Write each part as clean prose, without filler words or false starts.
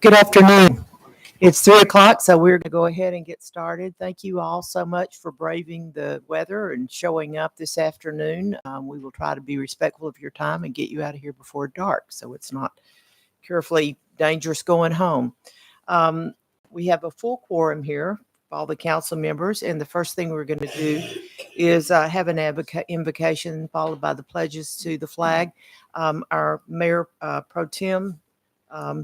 Good afternoon. It's 3 o'clock, so we're going to go ahead and get started. Thank you all so much for braving the weather and showing up this afternoon. We will try to be respectful of your time and get you out of here before dark so it's not carefully dangerous going home. Um, we have a full quorum here, all the council members, and the first thing we're going to do is have an invocation followed by the pledges to the flag. Our Mayor Pro Tem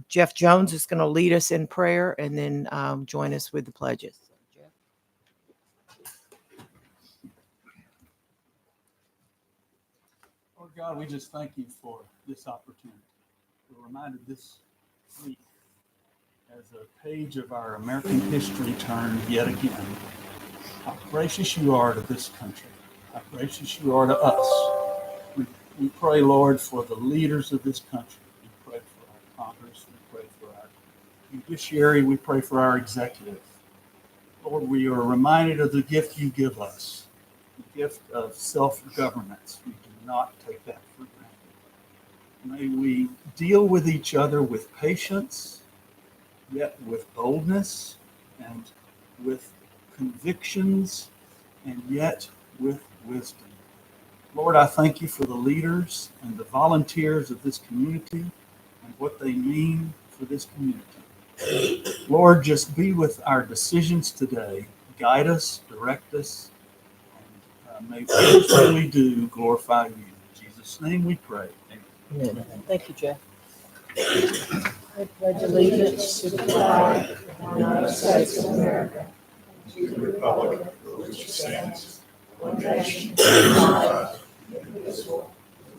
Jeff Jones is going to lead us in prayer and then join us with the pledges. Jeff? Lord God, we just thank you for this opportunity. We're reminded this week as a page of our American history turned yet again, how gracious you are to this country, how gracious you are to us. We pray, Lord, for the leaders of this country. We pray for our Congress. We pray for our judiciary. We pray for our executive. Lord, we are reminded of the gift you give us, the gift of self-governance. We do not take that for granted. May we deal with each other with patience, yet with boldness and with convictions, and yet with wisdom. Lord, I thank you for the leaders and the volunteers of this community and what they mean for this community. Lord, just be with our decisions today. Guide us, direct us, and may everything we do glorify you. In Jesus' name we pray. Amen. Thank you, Jeff. I pledge allegiance to the flag of the United States of America, to the republic for which it stands, one nation, under God, indivisible,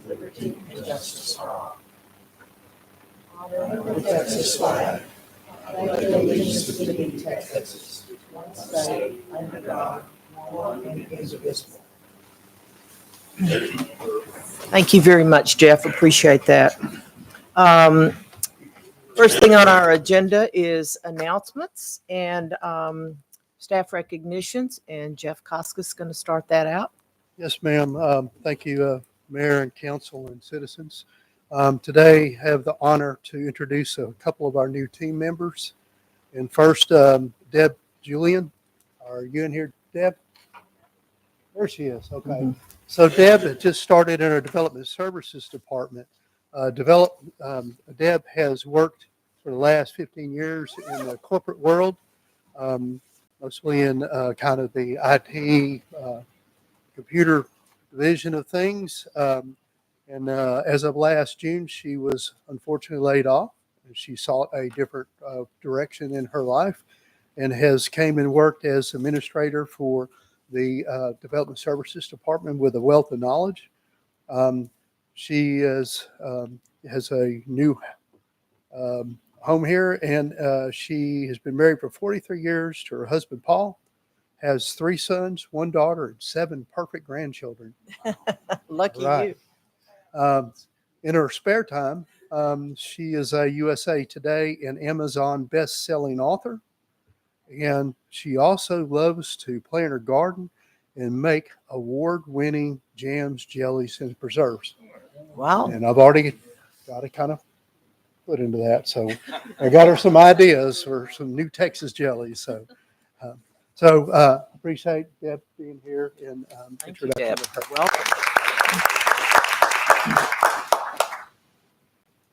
with liberty and justice for all. Honor the Texas flag. I pledge allegiance to the Texas, one state, under God, one and indivisible. Thank you very much, Jeff. Appreciate that. First thing on our agenda is announcements and staff recognitions, and Jeff Koskis is going to start that out. Yes, ma'am. Thank you, Mayor and Council and citizens. Today, I have the honor to introduce a couple of our new team members. And first, Deb Julian. Are you in here, Deb? There she is. Okay. Mm-hmm. So Deb had just started in our Development Services Department. Deb has worked for the last 15 years in the corporate world, mostly in kind of the IT computer division of things. And as of last June, she was unfortunately laid off. And she sought a different direction in her life and has came and worked as administrator for the Development Services Department with a wealth of knowledge. She has a new home here, and she has been married for 43 years to her husband, Paul, has 3 sons, 1 daughter, and 7 perfect grandchildren. Lucky right. You. In her spare time, she is a USA Today and Amazon best-selling author, and she also loves to play in her garden and make award-winning jams, jellies, and preserves. Wow. And I've already got to kind of put into that. So I got her some ideas for some new Texas jellies. So appreciate Deb being here and thank you, Deb. Welcome.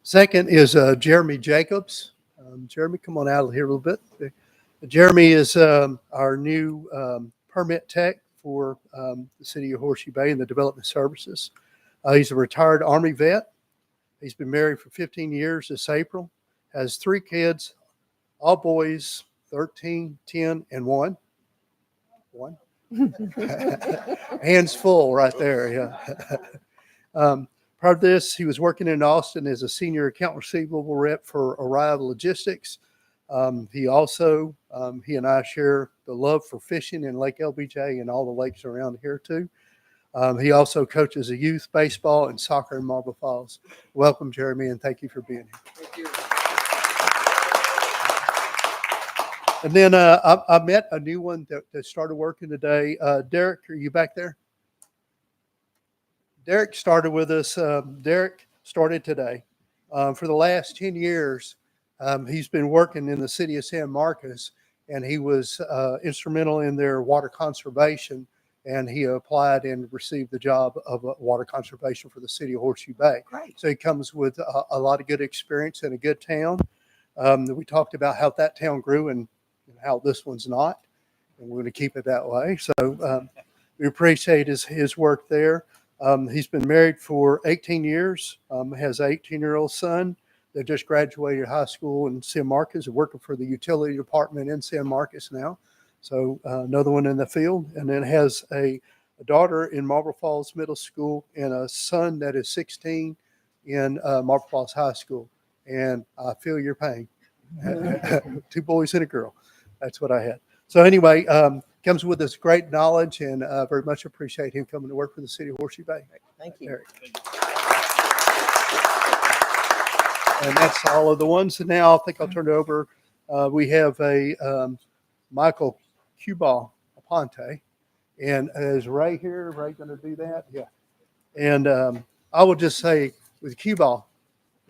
Second is Jeremy Jacobs. Jeremy, come on out of here a little bit. Jeremy is our new permit tech for the city of Horseshoe Bay and the Development Services. He's a retired Army vet. He's been married for 15 years this April, has 3 kids, all boys, 13, 10, and 1. Hands full right there, yeah. Prior to this, he was working in Austin as a senior account receivable rep for Arrival Logistics. He and I share the love for fishing in Lake LBJ and all the lakes around here too. He also coaches a youth baseball and soccer in Marble Falls. Welcome, Jeremy, and thank you for being here. Thank you. And then I met a new one that started working today. Derek, are you back there? Derek started with us. Derek started today. For the last 10 years, He's been working in the city of San Marcos, and he was instrumental in their water conservation. And he applied and received the job of water conservation for the city of Horseshoe Bay. Great. So he comes with a lot of good experience in a good town. We talked about how that town grew and how this one's not, and we're going to keep it that way. So we appreciate his work there. He's been married for 18 years, has an 18-year-old son that just graduated high school in San Marcos, working for the utility department in San Marcos now. So another one in the field, and then has a daughter in Marble Falls Middle School and a son that is 16 in Marble Falls High School. And I feel your pain. 2 boys and a girl. That's what I had. So anyway, comes with this great knowledge, and very much appreciate him coming to work for the city of Horseshoe Bay. Thank you. Eric. And that's all of the ones. And now I think I'll turn it over. We have a Michael Cuball Aponte, and is Ray here? Ray going to do that? Yeah. And I will just say with Cuball,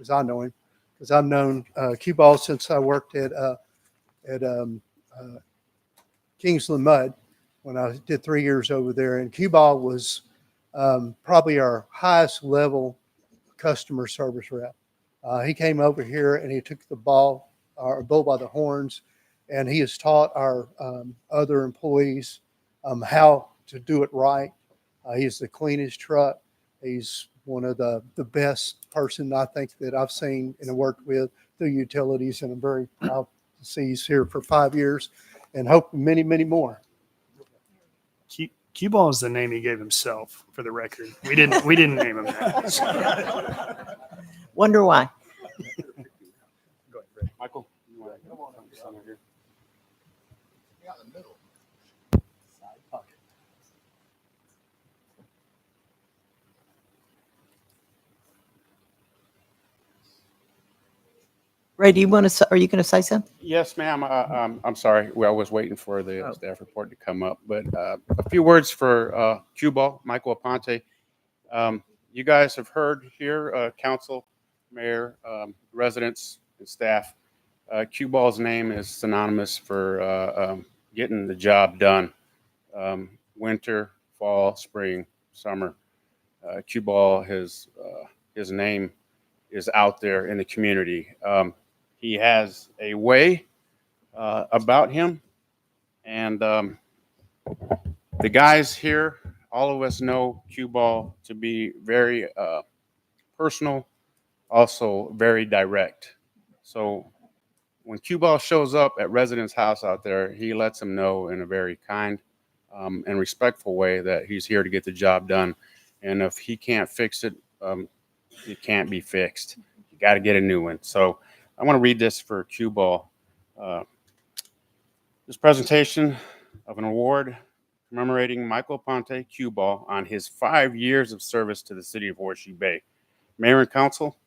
as I know him, because I've known Cuball since I worked at Kingsland Mud when I did 3 years over there. And Cuball was probably our highest level customer service rep. He came over here and he took the bull by the horns, and he has taught our other employees how to do it right. He's the cleanest truck. He's one of the best person I think that I've seen and worked with through utilities, and I'm very proud to see he's here for 5 years and hope many, many more. Q-Ball is the name he gave himself, for the record. We didn't name him that. Wonder why. Go ahead, Ray. Michael, you want to come on here? Yeah, in the middle. Side pocket. Ray, are you going to say something? Yes, ma'am. I'm sorry. I was waiting for the Oh. staff report to come up, but a few words for Cuball, Michael Aponte. You guys have heard here, council, mayor, residents, and staff. Cuball's name is synonymous for getting the job done. Winter, fall, spring, summer. Cuball, his name is out there in the community. He has a way about him, and the guys here, all of us know Cuball to be very personal, also very direct. So when Cuball shows up at residents' house out there, he lets them know in a very kind and respectful way that he's here to get the job done. And if he can't fix it, it can't be fixed. You got to get a new one. So I want to read this for Cuball. This presentation of an award commemorating Michael Aponte Cuball on his 5 years of service to the city of Horseshoe Bay. Mayor and council,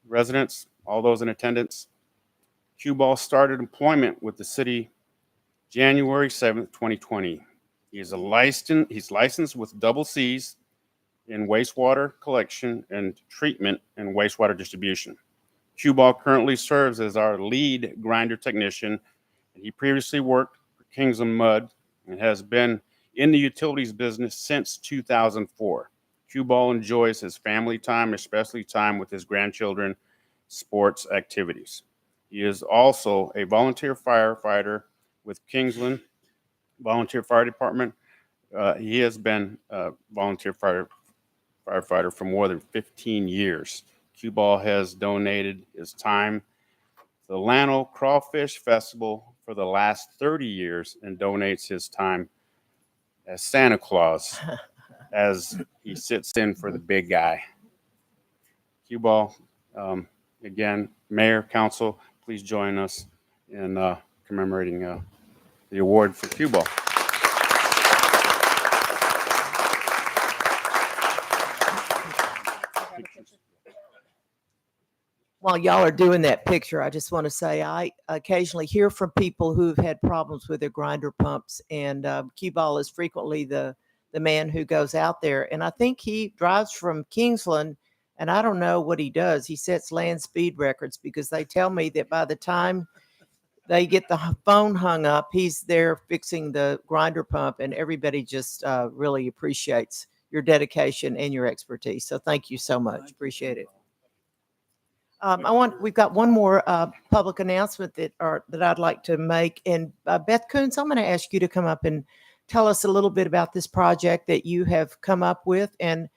residents, all those in attendance, Cuball started employment with the city January 7th, 2020. He's licensed with double C's in wastewater collection and treatment and wastewater distribution. Cuball currently serves as our lead grinder technician. He previously worked for Kingsland Mud and has been in the utilities business since 2004. Cuball enjoys his family time, especially time with his grandchildren, sports activities. He is also a volunteer firefighter with Kingsland Volunteer Fire Department. He has been a volunteer firefighter for more than 15 years. Cuball has donated his time to the Llano Crawfish Festival for the last 30 years and donates his time as Santa Claus as he sits in for the big guy. Cuball, again, mayor, council, please join us in commemorating the award for Cuball. While y'all are doing that picture, I just want to say I occasionally hear from people who've had problems with their grinder pumps, and Cuball is frequently the man who goes out there. And I think he drives from Kingsland And I don't know what he does. He sets land speed records because they tell me that by the time they get the phone hung up, he's there fixing the grinder pump, and everybody just really appreciates your dedication and your expertise. So thank you so much. Appreciate it. We've got one more public announcement that I'd like to make. And Beth Coons, I'm going to ask you to come up and tell us a little bit about this project that you have come up with. And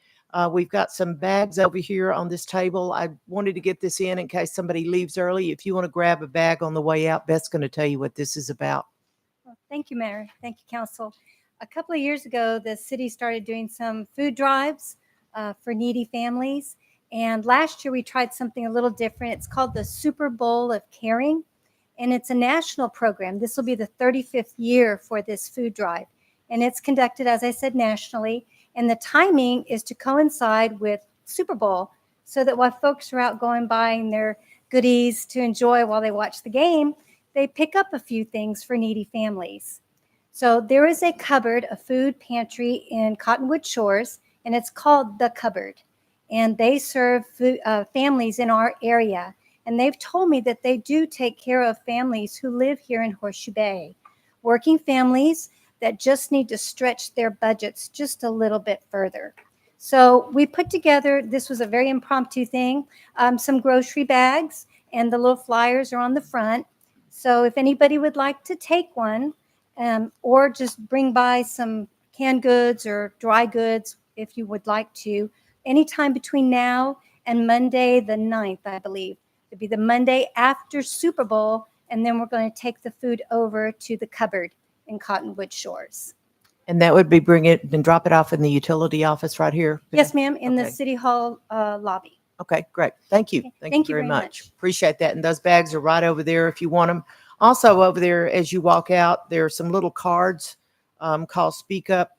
we've got some bags over here on this table. I wanted to get this in case somebody leaves early. If you want to grab a bag on the way out, Beth's going to tell you what this is about. Well, thank you, Mayor. Thank you, Council. A couple of years ago, the city started doing some food drives for needy families. And last year, we tried something a little different. It's called the Super Bowl of Caring, and it's a national program. This will be the 35th year for this food drive. And it's conducted, as I said, nationally. And the timing is to coincide with Super Bowl so that while folks are out going buying their goodies to enjoy while they watch the game, they pick up a few things for needy families. So there is a cupboard, a food pantry in Cottonwood Shores, and it's called The Cupboard. And they serve food, families in our area. And they've told me that they do take care of families who live here in Horseshoe Bay, working families that just need to stretch their budgets just a little bit further. So we put together, this was a very impromptu thing, some grocery bags, and the little flyers are on the front. So if anybody would like to take one, or just bring by some canned goods or dry goods if you would like to, anytime between now and Monday the 9th, I believe. It'd be the Monday after Super Bowl, and then we're going to take the food over to the cupboard in Cottonwood Shores. And that would be bring it and drop it off in the utility office right here? Yes, ma'am, in the Okay. City Hall lobby. Okay, great. Thank you. Okay, Thank you very much. Appreciate that. And those bags are right over there if you want them. Also over there, as you walk out, there are some little cards called Speak Up.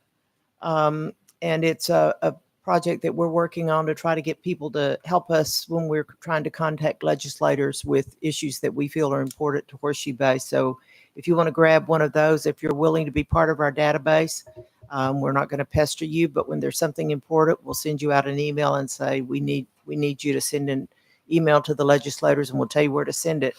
And it's a project that we're working on to try to get people to help us when we're trying to contact legislators with issues that we feel are important to Horseshoe Bay. So if you want to grab one of those, if you're willing to be part of our database, we're not going to pester you, but when there's something important, we'll send you out an email and say, we need you to send an email to the legislators, and we'll tell you where to send it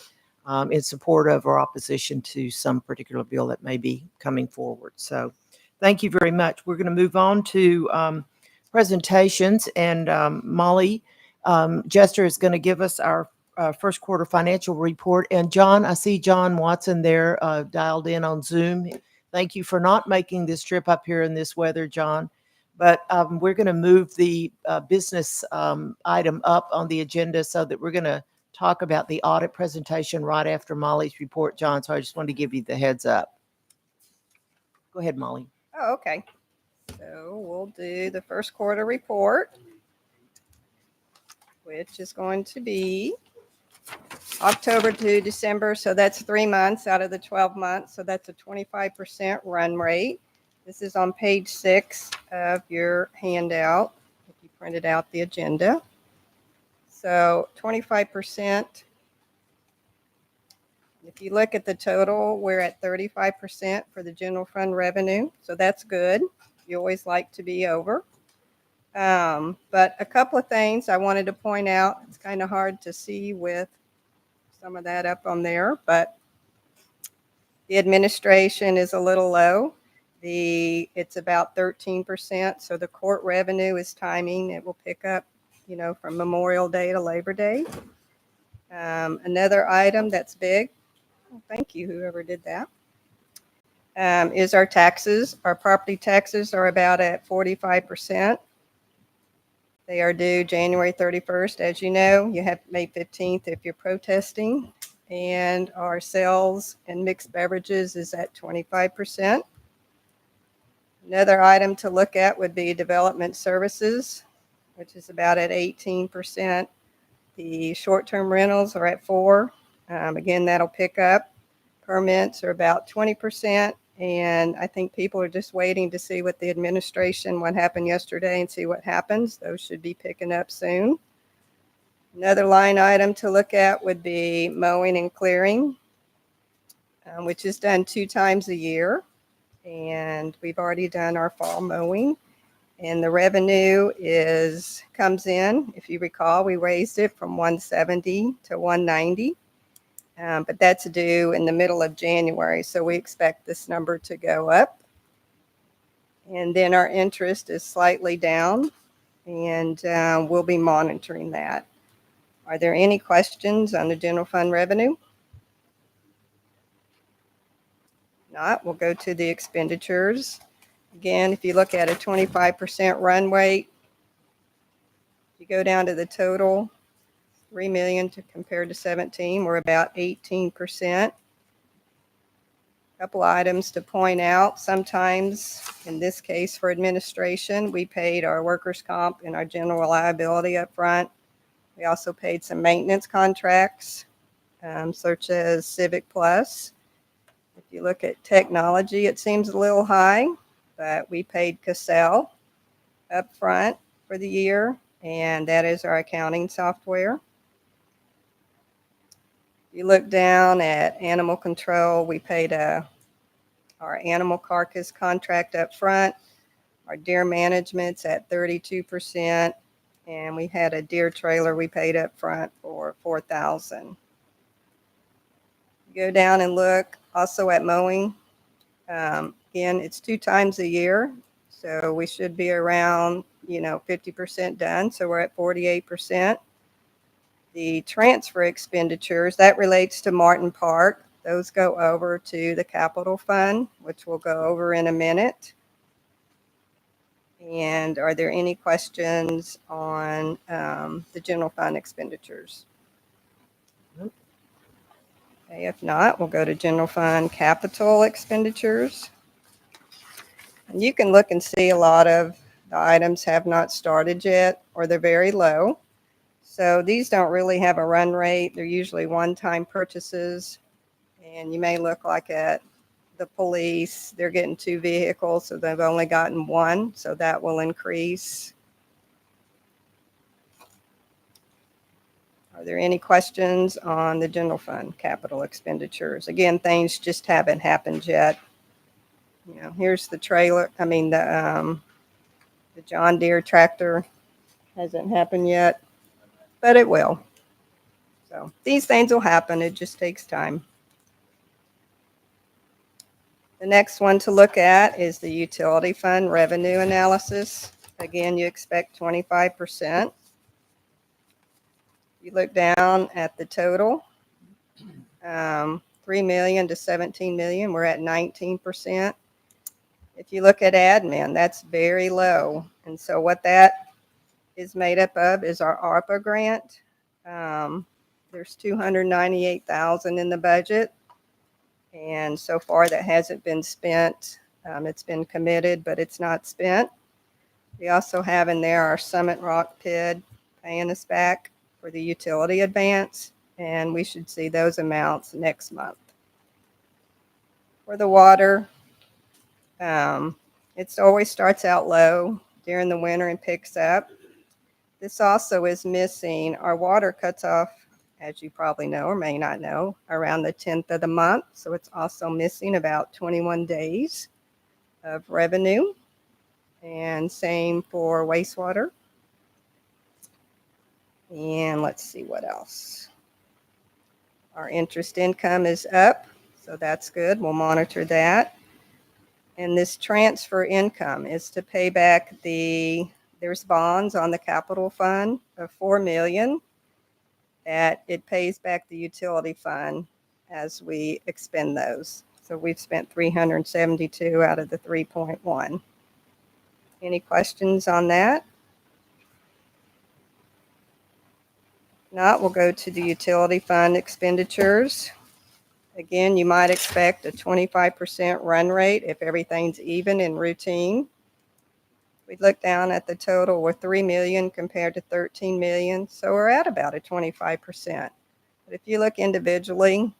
in support of or opposition to some particular bill that may be coming forward. So thank you very much. We're going to move on to presentations, and Molly Jester is going to give us our first quarter financial report. And John, I see John Watson there dialed in on Zoom. Thank you for not making this trip up here in this weather, John. But we're going to move the business item up on the agenda so that we're going to talk about the audit presentation right after Molly's report, John. So I just wanted to give you the heads up. Go ahead, Molly. Oh, okay. So we'll do the first quarter report, which is going to be October to December. So that's 3 months out of the 12 months. So that's a 25% run rate. This is on page 6 of your handout, if you printed out the agenda. So 25%. If you look at the total, we're at 35% for the general fund revenue. So that's good. You always like to be over. But a couple of things I wanted to point out. It's kind of hard to see with some of that up on there, but the administration is a little low. It's about 13%. So the court revenue is timing. It will pick up, from Memorial Day to Labor Day. Another item that's big, thank you, whoever did that, is our taxes. Our property taxes are about at 45%. They are due January 31st. As you know, you have May 15th if you're protesting. And our sales and mixed beverages is at 25%. Another item to look at would be development services, which is about at 18%. The short-term rentals are at 4%. Again, that'll pick up. Permits are about 20%. And I think people are just waiting to see what the administration, what happened yesterday, and see what happens. Those should be picking up soon. Another line item to look at would be mowing and clearing, which is done 2 times a year. And we've already done our fall mowing. And the revenue comes in, if you recall, we raised it from 170 to 190. But that's due in the middle of January, so we expect this number to go up. And then our interest is slightly down, and we'll be monitoring that. Are there any questions on the general fund revenue? Not, we'll go to the expenditures. Again, if you look at a 25% run rate, you go down to the total, 3 million compared to 17, we're about 18%. Couple items to point out. Sometimes, in this case for administration, we paid our workers' comp and our general liability up front. We also paid some maintenance contracts, such as Civic Plus. If you look at technology, it seems a little high, but we paid Cassell up front for the year, and that is our accounting software. You look down at animal control, we paid our animal carcass contract up front. Our deer management's at 32%, and we had a deer trailer we paid up front for $4,000. Go down and look also at mowing. Again, it's 2 times a year, so we should be around 50% done, so we're at 48%. The transfer expenditures, that relates to Martin Park. Those go over to the capital fund, which we'll go over in a minute. And are there any questions on the general fund expenditures? Nope. Okay, if not, we'll go to general fund capital expenditures. And you can look and see a lot of the items have not started yet, or they're very low. So these don't really have a run rate. They're usually one-time purchases. And you may look like at the police, they're getting 2 vehicles, so they've only gotten 1, so that will increase. Are there any questions on the general fund capital expenditures? Again, things just haven't happened yet. Here's the trailer, the John Deere tractor hasn't happened yet, but it will. So these things will happen, it just takes time. The next one to look at is the utility fund revenue analysis. Again, you expect 25%. You look down at the total, 3 million to 17 million, we're at 19%. If you look at admin, that's very low. And so what that is made up of is our ARPA grant. There's $298,000 in the budget. And so far that hasn't been spent. It's been committed, but it's not spent. We also have in there our Summit Rock PID paying us back for the utility advance, and we should see those amounts next month. For the water, it always starts out low during the winter and picks up. This also is missing. Our water cuts off, as you probably know or may not know, around the 10th of the month. So it's also missing about 21 days of revenue. And same for wastewater. And let's see what else. Our interest income is up, so that's good. We'll monitor that. And this transfer income is to pay back there's bonds on the capital fund of $4 million. That it pays back the utility fund as we expend those. So we've spent 372 out of the 3.1. Any questions on that? If not, we'll go to the utility fund expenditures. Again, you might expect a 25% run rate if everything's even and routine. We look down at the total, we're 3 million compared to 13 million, so we're at about a 25%. But if you look individually,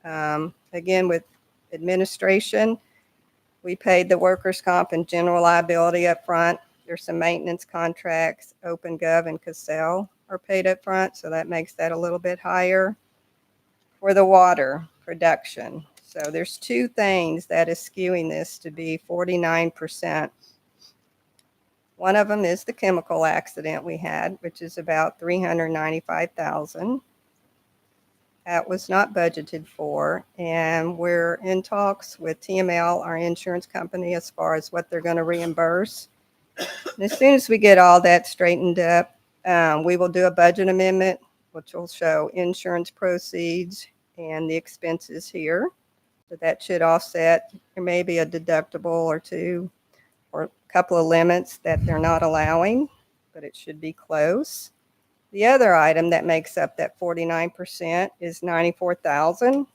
again with administration, we paid the workers' comp and general liability up front. There's some maintenance contracts, OpenGov and Cassell are paid up front, so that makes that a little bit higher. For the water production, so there's 2 things that is skewing this to be 49%. One of them is the chemical accident we had, which is about $395,000. That was not budgeted for, and we're in talks with TML, our insurance company, as far as what they're going to reimburse. And as soon as we get all that straightened up, we will do a budget amendment, which will show insurance proceeds and the expenses here. So that should offset. There may be a deductible or two or a couple of limits that they're not allowing, but it should be close. The other item that makes up that 49% is $94,000,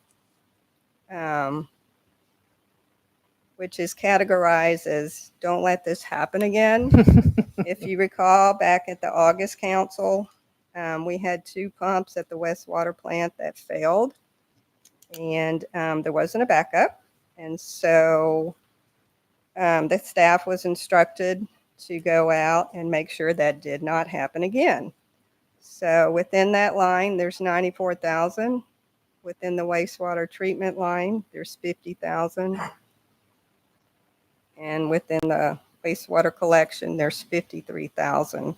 which is categorized as don't let this happen again. If you recall, back at the August council, we had 2 pumps at the wastewater plant that failed, and there wasn't a backup. And so the staff was instructed to go out and make sure that did not happen again. So within that line, there's $94,000. Within the wastewater treatment line, there's $50,000. And within the wastewater collection, there's $53,000.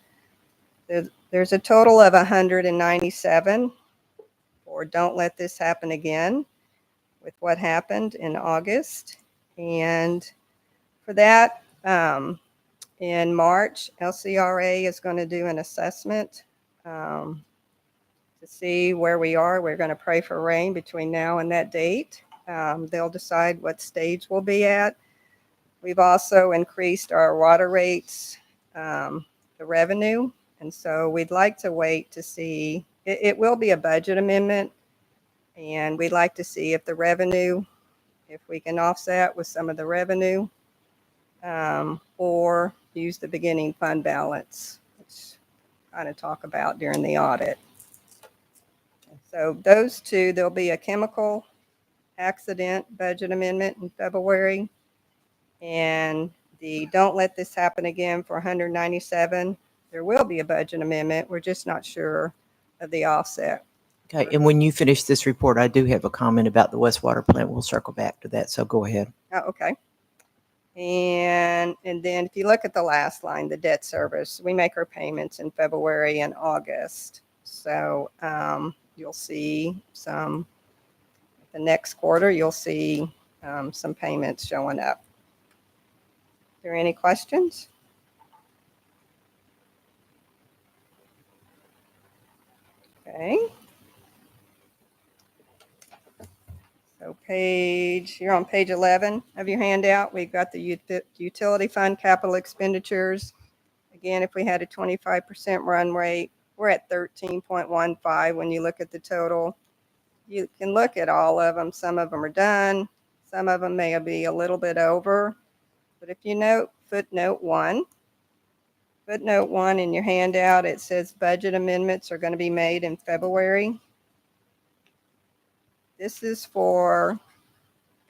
There's a total of $197 for don't let this happen again with what happened in August. And for that, in March, LCRA is going to do an assessment to see where we are. We're going to pray for rain between now and that date. They'll decide what stage we'll be at. We've also increased our water rates, the revenue, and so we'd like to wait to see. It will be a budget amendment, and we'd like to see if the revenue, if we can offset with some of the revenue, or use the beginning fund balance, which kind of talk about during the audit. So those two, there'll be a chemical accident budget amendment in February, and the don't let this happen again for 197. There will be a budget amendment. We're just not sure of the offset. Okay, and when you finish this report, I do have a comment about the wastewater plant. We'll circle back to that, so go ahead. Oh, okay. And then if you look at the last line, the debt service, we make our payments in February and August. So you'll see some, the next quarter, you'll see some payments showing up. Are there any questions? Okay. So you're on page 11 of your handout. We've got the utility fund capital expenditures. Again, if we had a 25% run rate, we're at 13.15 when you look at the total. You can look at all of them. Some of them are done. Some of them may be a little bit over. But if you note footnote 1 in your handout, it says budget amendments are going to be made in February. This is for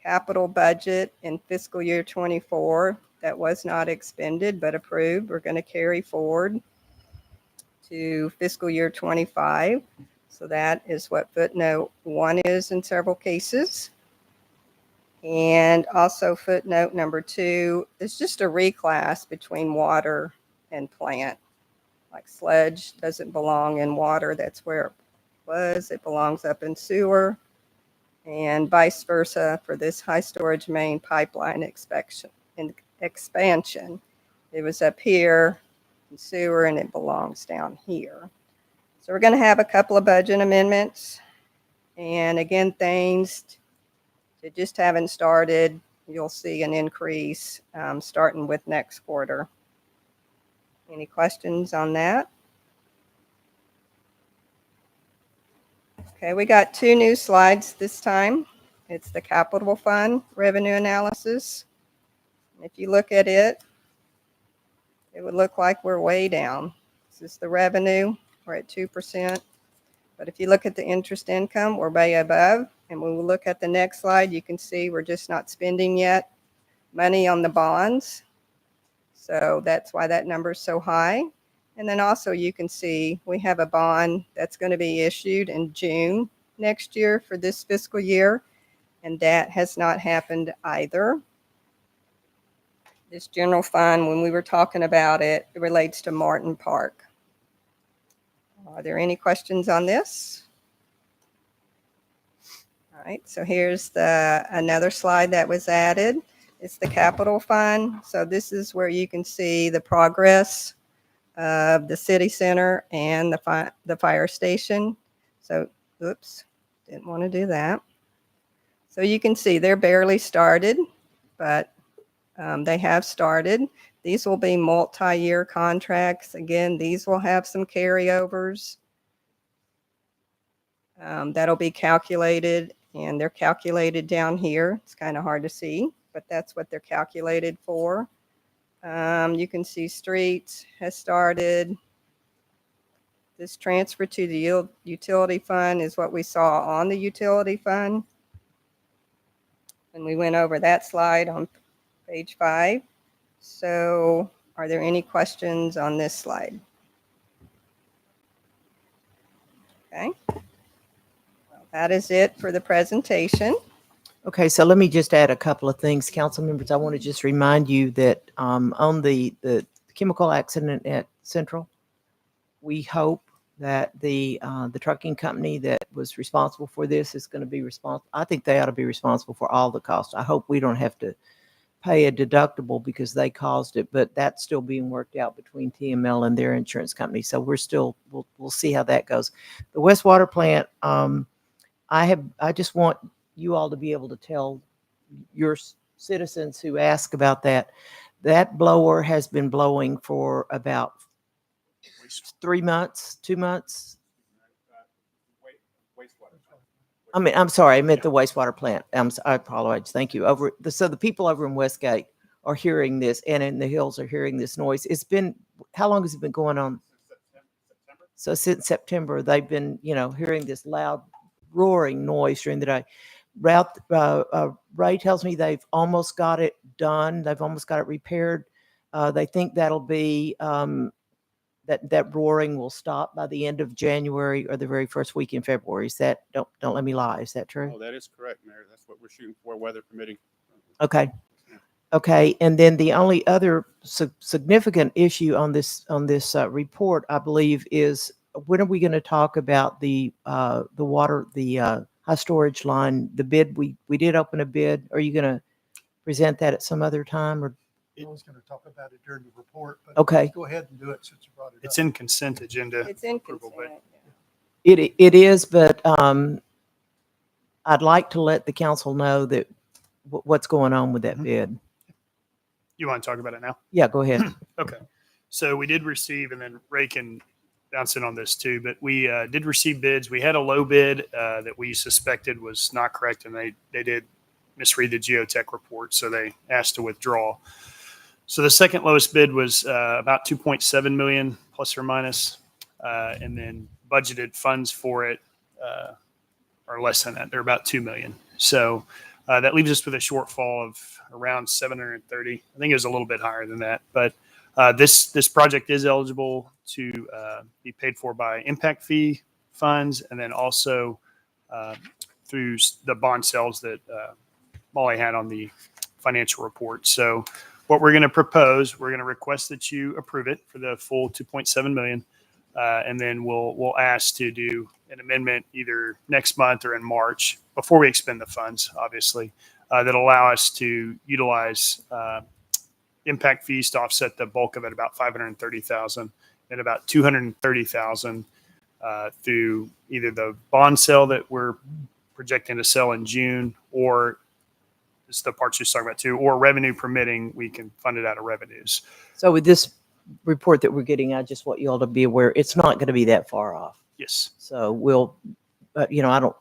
capital budget in fiscal year 24 that was not expended but approved. We're going to carry forward to fiscal year 25. So that is what footnote 1 is in several cases. And also footnote number 2 is just a reclass between water and plant. Like sludge doesn't belong in water. That's where it was. It belongs up in sewer. And vice versa for this high storage main pipeline expansion. It was up here in sewer and it belongs down here. So we're going to have a couple of budget amendments. And again, things that just haven't started, you'll see an increase starting with next quarter. Any questions on that? Okay, we got 2 new slides this time. It's the capital fund revenue analysis. If you look at it, it would look like we're way down. This is the revenue. We're at 2%. But if you look at the interest income, we're way above. And when we look at the next slide, you can see we're just not spending yet money on the bonds. So that's why that number is so high. And then also you can see we have a bond that's going to be issued in June next year for this fiscal year. And that has not happened either. this general fund, when we were talking about it, it relates to Martin Park. Are there any questions on this? All right, so here's another slide that was added. It's the capital fund. So this is where you can see the progress of the city center and the fire station. So, oops, didn't want to do that. So you can see they're barely started, but they have started. These will be multi-year contracts. Again, these will have some carryovers. That'll be calculated, and they're calculated down here. It's kind of hard to see, but that's what they're calculated for. You can see streets has started. This transfer to the utility fund is what we saw on the utility fund. And we went over that slide on page 5. So are there any questions on this slide? Okay. Well, that is it for the presentation. Okay, so let me just add a couple of things, council members. I want to just remind you that on the chemical accident at Central, we hope that the trucking company that was responsible for this is going to be responsible. I think they ought to be responsible for all the costs. I hope we don't have to pay a deductible because they caused it, but that's still being worked out between TML and their insurance company. So we'll see how that goes. The wastewater plant, I just want you all to be able to tell your citizens who ask about that blower has been blowing for about 3 months, 2 months. I'm sorry, I meant the wastewater plant. I apologize. Thank you. So the people over in Westgate are hearing this, and in the hills are hearing this noise. How long has it been going on? So since September, they've been, hearing this loud roaring noise during the day. Ray tells me they've almost got it done. They've almost got it repaired. They think that'll be that roaring will stop by the end of January or the very first week in February. Is that, don't let me lie, is that true? Oh, that is correct, Mayor. That's what we're shooting for, weather permitting. Okay. Okay, and then the only other significant issue on this report, I believe, is when are we going to talk about the water, the high storage line, the bid? We did open a bid. Are you going to present that at some other time, or? I was going to talk about it during the report, but Okay. go ahead and do it since you brought it up. It's in consent agenda. It's in approval, consent. It is, but I'd like to let the council know that what's going on with that bid. You want to talk about it now? Yeah, go ahead. Okay. So we did receive, and then Ray can bounce in on this too, but we did receive bids. We had a low bid that we suspected was not correct, and they did misread the geotech report, so they asked to withdraw. So the second lowest bid was about 2.7 million plus or minus, and then budgeted funds for it are less than that. They're about 2 million. So that leaves us with a shortfall of around 730. I think it was a little bit higher than that, but this project is eligible to be paid for by impact fee funds, and then also through the bond sales that Molly had on the financial report. So what we're going to propose, we're going to request that you approve it for the full 2.7 million. And then we'll ask to do an amendment either next month or in March before we expend the funds, obviously, that allow us to utilize impact fees to offset the bulk of it, about 530,000, and about 230,000 through either the bond sale that we're projecting to sell in June, or it's the parts you're talking about too, or revenue permitting, we can fund it out of revenues. So with this report that we're getting, I just want you all to be aware, it's not going to be that far off. Yes. So we'll, I don't,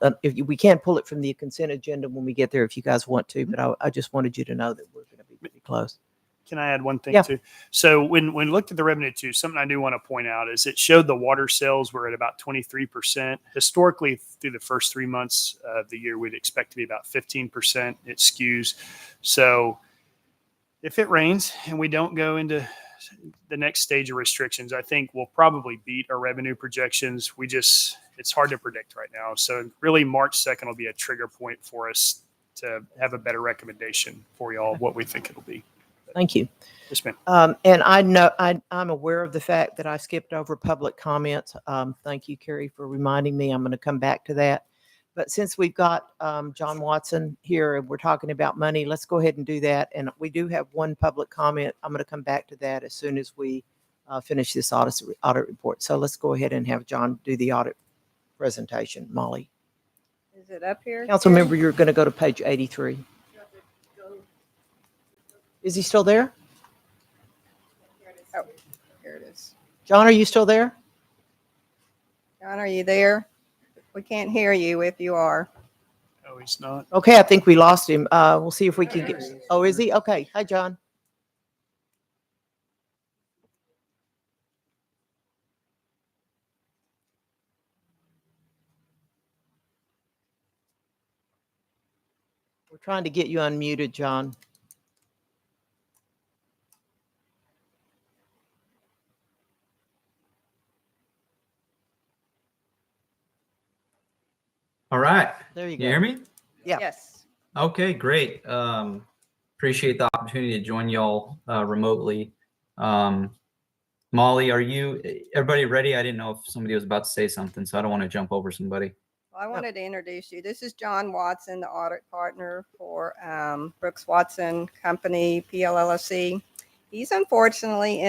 we can't pull it from the consent agenda when we get there if you guys want to, but I just wanted you to know that we're going to be pretty close. Can I add one thing Yeah. too? So when we looked at the revenue too, something I do want to point out is it showed the water sales were at about 23%. Historically, through the first 3 months of the year, we'd expect to be about 15%. It skews. So if it rains and we don't go into the next stage of restrictions, I think we'll probably beat our revenue projections. It's hard to predict right now. So really March 2nd will be a trigger point for us to have a better recommendation for y'all of what we think it'll be. Thank you. Yes, ma'am. And I know I'm aware of the fact that I skipped over public comments. Thank you, Carrie, for reminding me. I'm going to come back to that. But since we've got John Watson here and we're talking about money, let's go ahead and do that. And we do have one public comment. I'm going to come back to that as soon as we finish this audit report. So let's go ahead and have John do the audit presentation. Molly. Is it up here? Council member, you're going to go to page 83. Is he still there? Oh, here it is. John, are you still there? John, are you there? We can't hear you if you are. Oh, he's not. Okay, I think we lost him. We'll see if we can get. Oh, is he? Okay. Hi, John. We're trying to get you unmuted, John. All right. There you You go. hear me? Yeah. Yes. Okay, great. Appreciate the opportunity to join y'all remotely. Molly, everybody ready? I didn't know if somebody was about to say something, so I don't want to jump over somebody. Well, I wanted to introduce you. This is John Watson, the audit partner for Brooks Watson Company, PLLC. He's unfortunately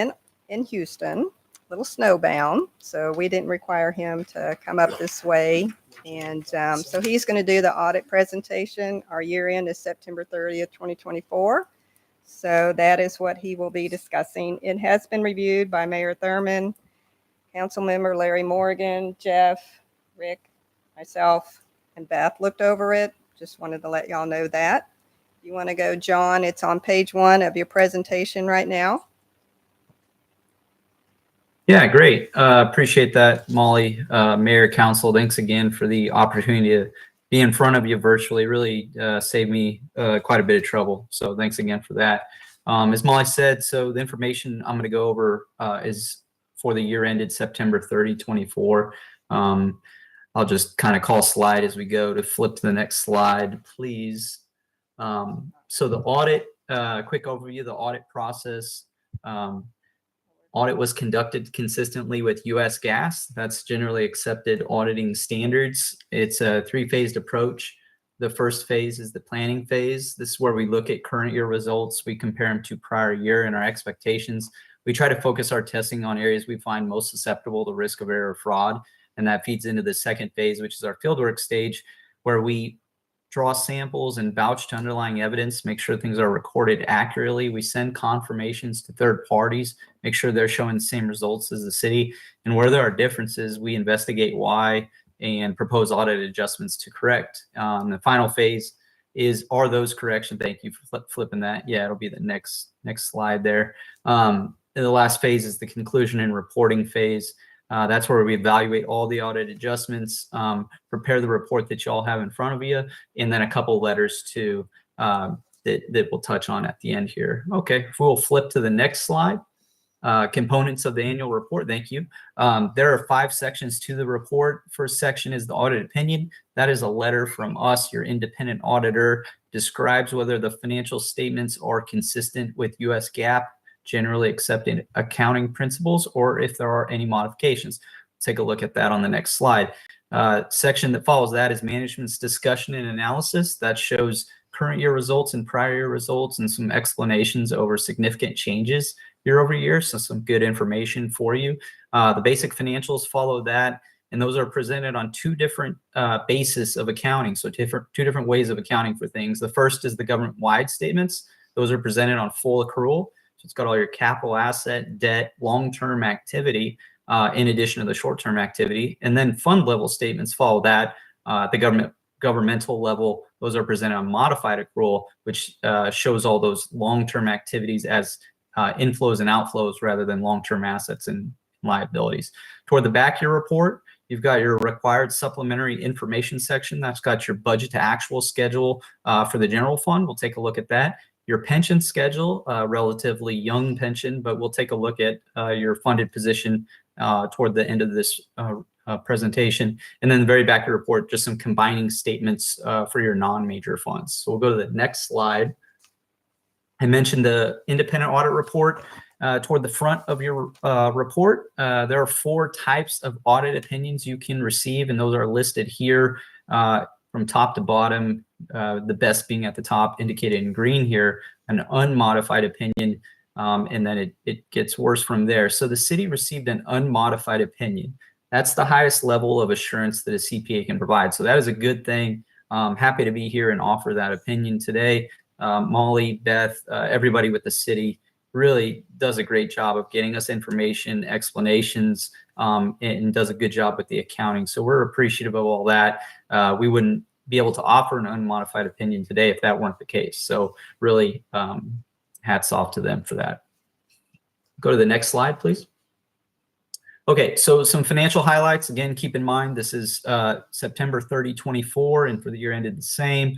in Houston, a little snowbound, so we didn't require him to come up this way. And so he's going to do the audit presentation. Our year end is September 30th, 2024. So that is what he will be discussing. It has been reviewed by Mayor Thurman, Council Member Larry Morgan, Jeff, Rick, myself, and Beth looked over it. Just wanted to let y'all know that. If you want to go, John, it's on page 1 of your presentation right now. Yeah, great. Appreciate that, Molly. Mayor, Council, thanks again for the opportunity to be in front of you virtually. Really saved me quite a bit of trouble. So thanks again for that. As Molly said, so the information I'm going to go over is for the year ended September 30, 24. I'll just kind of call slide as we go to flip to the next slide, please. So the audit, quick overview, the audit process. Audit was conducted consistently with U.S. gas. That's generally accepted auditing standards. It's a 3-phased approach. The first phase is the planning phase. This is where we look at current year results. We compare them to prior year and our expectations. We try to focus our testing on areas we find most susceptible to risk of error or fraud. And that feeds into the second phase, which is our fieldwork stage, where we draw samples and vouch to underlying evidence, make sure things are recorded accurately. We send confirmations to third parties, make sure they're showing the same results as the city. And where there are differences, we investigate why and propose audit adjustments to correct. The final phase is, are those corrections? Thank you for flipping that. Yeah, it'll be the next slide there. And the last phase is the conclusion and reporting phase. That's where we evaluate all the audit adjustments, prepare the report that you all have in front of you, and then a couple letters to that we'll touch on at the end here. Okay, we'll flip to the next slide. Components of the annual report. Thank you. There are 5 sections to the report. First section is the audit opinion. That is a letter from us, your independent auditor, describes whether the financial statements are consistent with U.S. GAAP, generally accepted accounting principles, or if there are any modifications. Take a look at that on the next slide. Section that follows that is management's discussion and analysis. That shows current year results and prior year results and some explanations over significant changes year over year. So some good information for you. The basic financials follow that, and those are presented on 2 different bases of accounting. So 2 different ways of accounting for things. The first is the government-wide statements. Those are presented on full accrual. So it's got all your capital asset, debt, long-term activity, in addition to the short-term activity. And then fund level statements follow that. The governmental level, those are presented on modified accrual, which shows all those long-term activities as inflows and outflows rather than long-term assets and liabilities. Toward the back of your report, you've got your required supplementary information section. That's got your budget to actual schedule for the general fund. We'll take a look at that. Your pension schedule, relatively young pension, but we'll take a look at your funded position toward the end of this presentation. And then the very back of the report, just some combining statements for your non-major funds. So we'll go to the next slide. I mentioned the independent audit report. Toward the front of your report, there are 4 types of audit opinions you can receive, and those are listed here from top to bottom, the best being at the top, indicated in green here, an unmodified opinion, and then it gets worse from there. So the city received an unmodified opinion. That's the highest level of assurance that a CPA can provide. So that is a good thing. Happy to be here and offer that opinion today. Molly, Beth, everybody with the city really does a great job of getting us information, explanations, and does a good job with the accounting. So we're appreciative of all that. We wouldn't be able to offer an unmodified opinion today if that weren't the case. So really hats off to them for that. Go to the next slide, please. Okay, so some financial highlights. Again, keep in mind, this is September 30, 24, and for the year ended the same.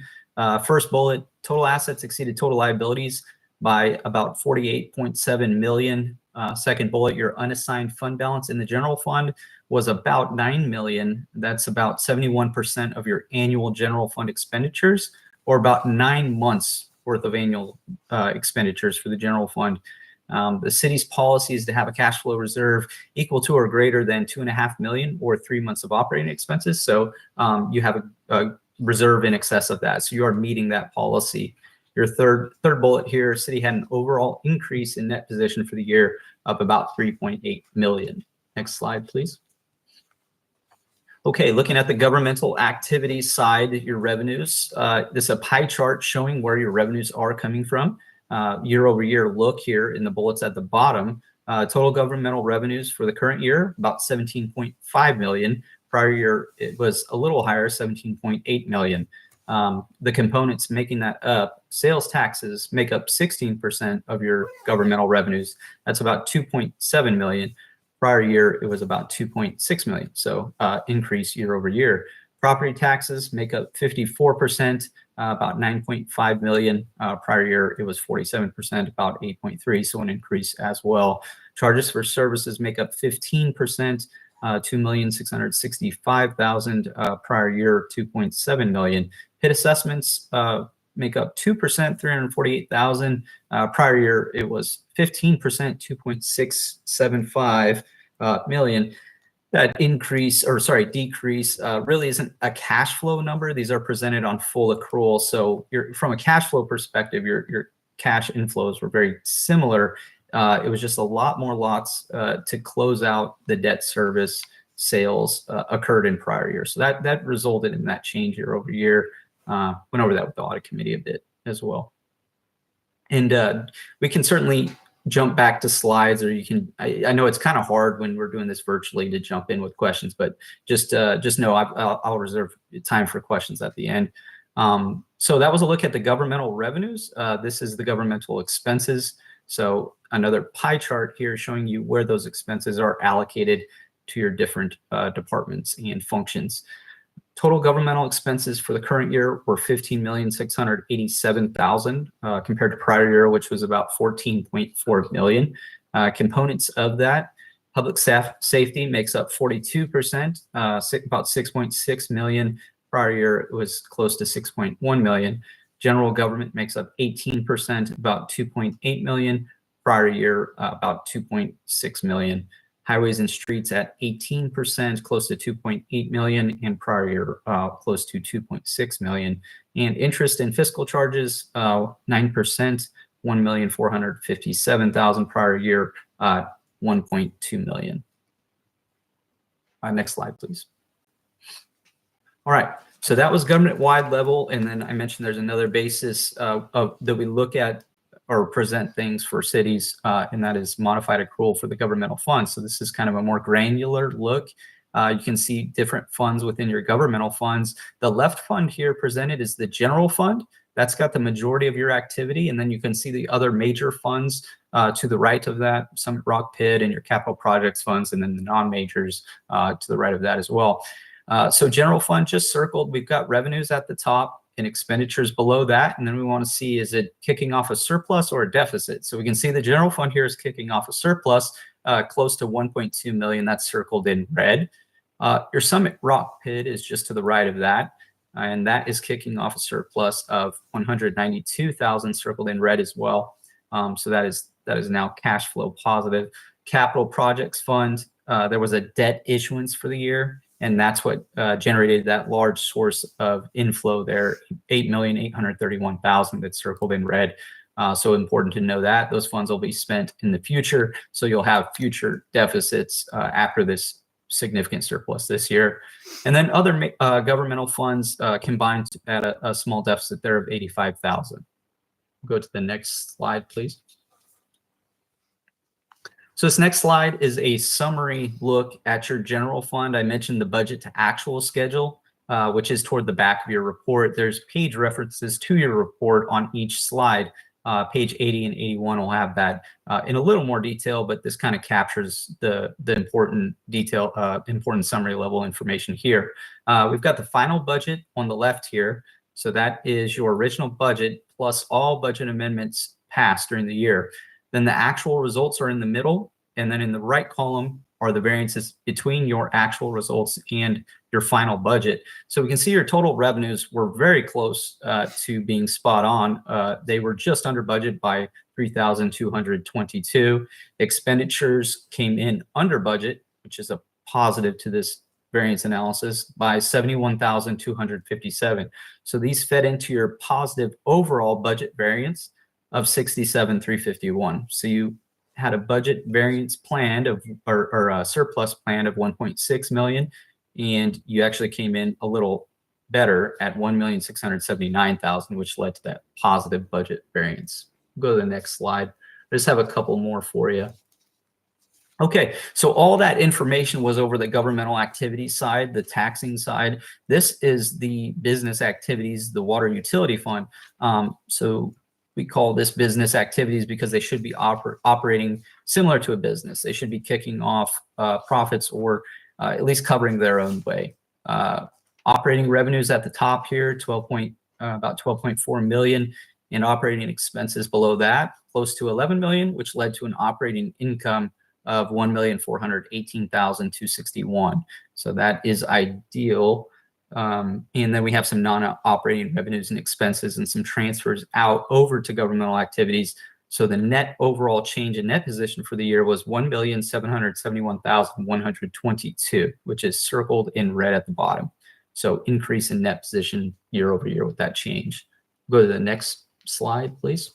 First bullet, total assets exceeded total liabilities by about 48.7 million. Second bullet, your unassigned fund balance in the general fund was about 9 million. That's about 71% of your annual general fund expenditures, or about 9 months worth of annual expenditures for the general fund. The city's policy is to have a cash flow reserve equal to or greater than 2.5 million or 3 months of operating expenses. So you have a reserve in excess of that. So you are meeting that policy. Your third bullet here, city had an overall increase in net position for the year of about 3.8 million. Next slide, please. Okay, looking at the governmental activities side, your revenues. This is a pie chart showing where your revenues are coming from. Year over year look here in the bullets at the bottom. Total governmental revenues for the current year, about 17.5 million. Prior year, it was a little higher, 17.8 million. The components making that up, sales taxes make up 16% of your governmental revenues. That's about 2.7 million. Prior year, it was about 2.6 million. So increase year over year. Property taxes make up 54%, about 9.5 million. Prior year, it was 47%, about 8.3, so an increase as well. Charges for services make up 15%, 2,665,000. Prior year, 2.7 million. Hit assessments make up 2%, 348,000. Prior year, it was 15%, 2.675 million. That decrease really isn't a cash flow number. These are presented on full accrual. So from a cash flow perspective, your cash inflows were very similar. It was just a lot more lots to close out the debt service sales occurred in prior years. So that resulted in that change year over year. Went over that with the audit committee a bit as well. And we can certainly jump back to slides, or you can, I know it's kind of hard when we're doing this virtually to jump in with questions, but just know I'll reserve time for questions at the end. So that was a look at the governmental revenues. This is the governmental expenses. So another pie chart here showing you where those expenses are allocated to your different departments and functions. Total governmental expenses for the current year were 15,687,000 compared to prior year, which was about 14.4 million. Components of that, public safety makes up 42%, about 6.6 million. Prior year, it was close to 6.1 million. General government makes up 18%, about 2.8 million. Prior year, about 2.6 million. Highways and streets at 18%, close to 2.8 million, and prior year close to 2.6 million. And interest and fiscal charges, 9%, 1,457,000. Prior year, 1.2 million. Next slide, please. All right, so that was government-wide level, and then I mentioned there's another basis that we look at or present things for cities, and that is modified accrual for the governmental funds. So this is kind of a more granular look. You can see different funds within your governmental funds. The left fund here presented is the general fund. That's got the majority of your activity, and then you can see the other major funds to the right of that, Summit Rock Pit and your capital projects funds, and then the non-majors to the right of that as well. So general fund just circled. We've got revenues at the top and expenditures below that. And then we want to see, is it kicking off a surplus or a deficit? So we can see the general fund here is kicking off a surplus, close to 1.2 million. That's circled in red. Your Summit Rock Pit is just to the right of that. and that is kicking off a surplus of 192,000 circled in red as well. So that is now cash flow positive. Capital projects fund, there was a debt issuance for the year, and that's what generated that large source of inflow there, 8,831,000 that's circled in red. So important to know that those funds will be spent in the future. So you'll have future deficits after this significant surplus this year. And then other governmental funds combined at a small deficit there of 85,000. Go to the next slide, please. So this next slide is a summary look at your general fund. I mentioned the budget to actual schedule, which is toward the back of your report. There's page references to your report on each slide. Page 80 and 81 will have that in a little more detail, but this kind of captures the important detail, important summary level information here. We've got the final budget on the left here. So that is your original budget plus all budget amendments passed during the year. Then the actual results are in the middle, and then in the right column are the variances between your actual results and your final budget. So we can see your total revenues were very close to being spot on. They were just under budget by 3,222. Expenditures came in under budget, which is a positive to this variance analysis, by 71,257. So these fed into your positive overall budget variance of 67,351. So you had a budget variance planned of, or a surplus planned of 1.6 million, and you actually came in a little better at 1,679,000, which led to that positive budget variance. Go to the next slide. I just have a couple more for you. Okay, so all that information was over the governmental activities side, the taxing side. This is the business activities, the water utility fund. So we call this business activities because they should be operating similar to a business. They should be kicking off profits or at least covering their own way. Operating revenues at the top here, about 12.4 million, and operating expenses below that, close to 11 million, which led to an operating income of 1,418,261. So that is ideal. And then we have some non-operating revenues and expenses and some transfers out over to governmental activities. So the net overall change in net position for the year was 1,771,122, which is circled in red at the bottom. So increase in net position year over year with that change. Go to the next slide, please.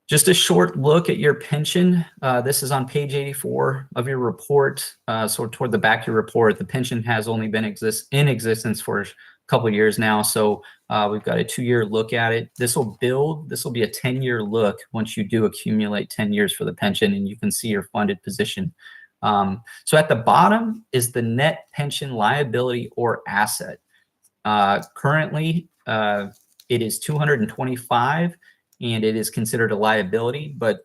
Just a short look at your pension. This is on page 84 of your report. So toward the back of your report, the pension has only been in existence for a couple of years now. So we've got a 2-year look at it. This will be a 10-year look once you do accumulate 10 years for the pension, and you can see your funded position. So at the bottom is the net pension liability or asset. Currently, it is 225. And it is considered a liability, but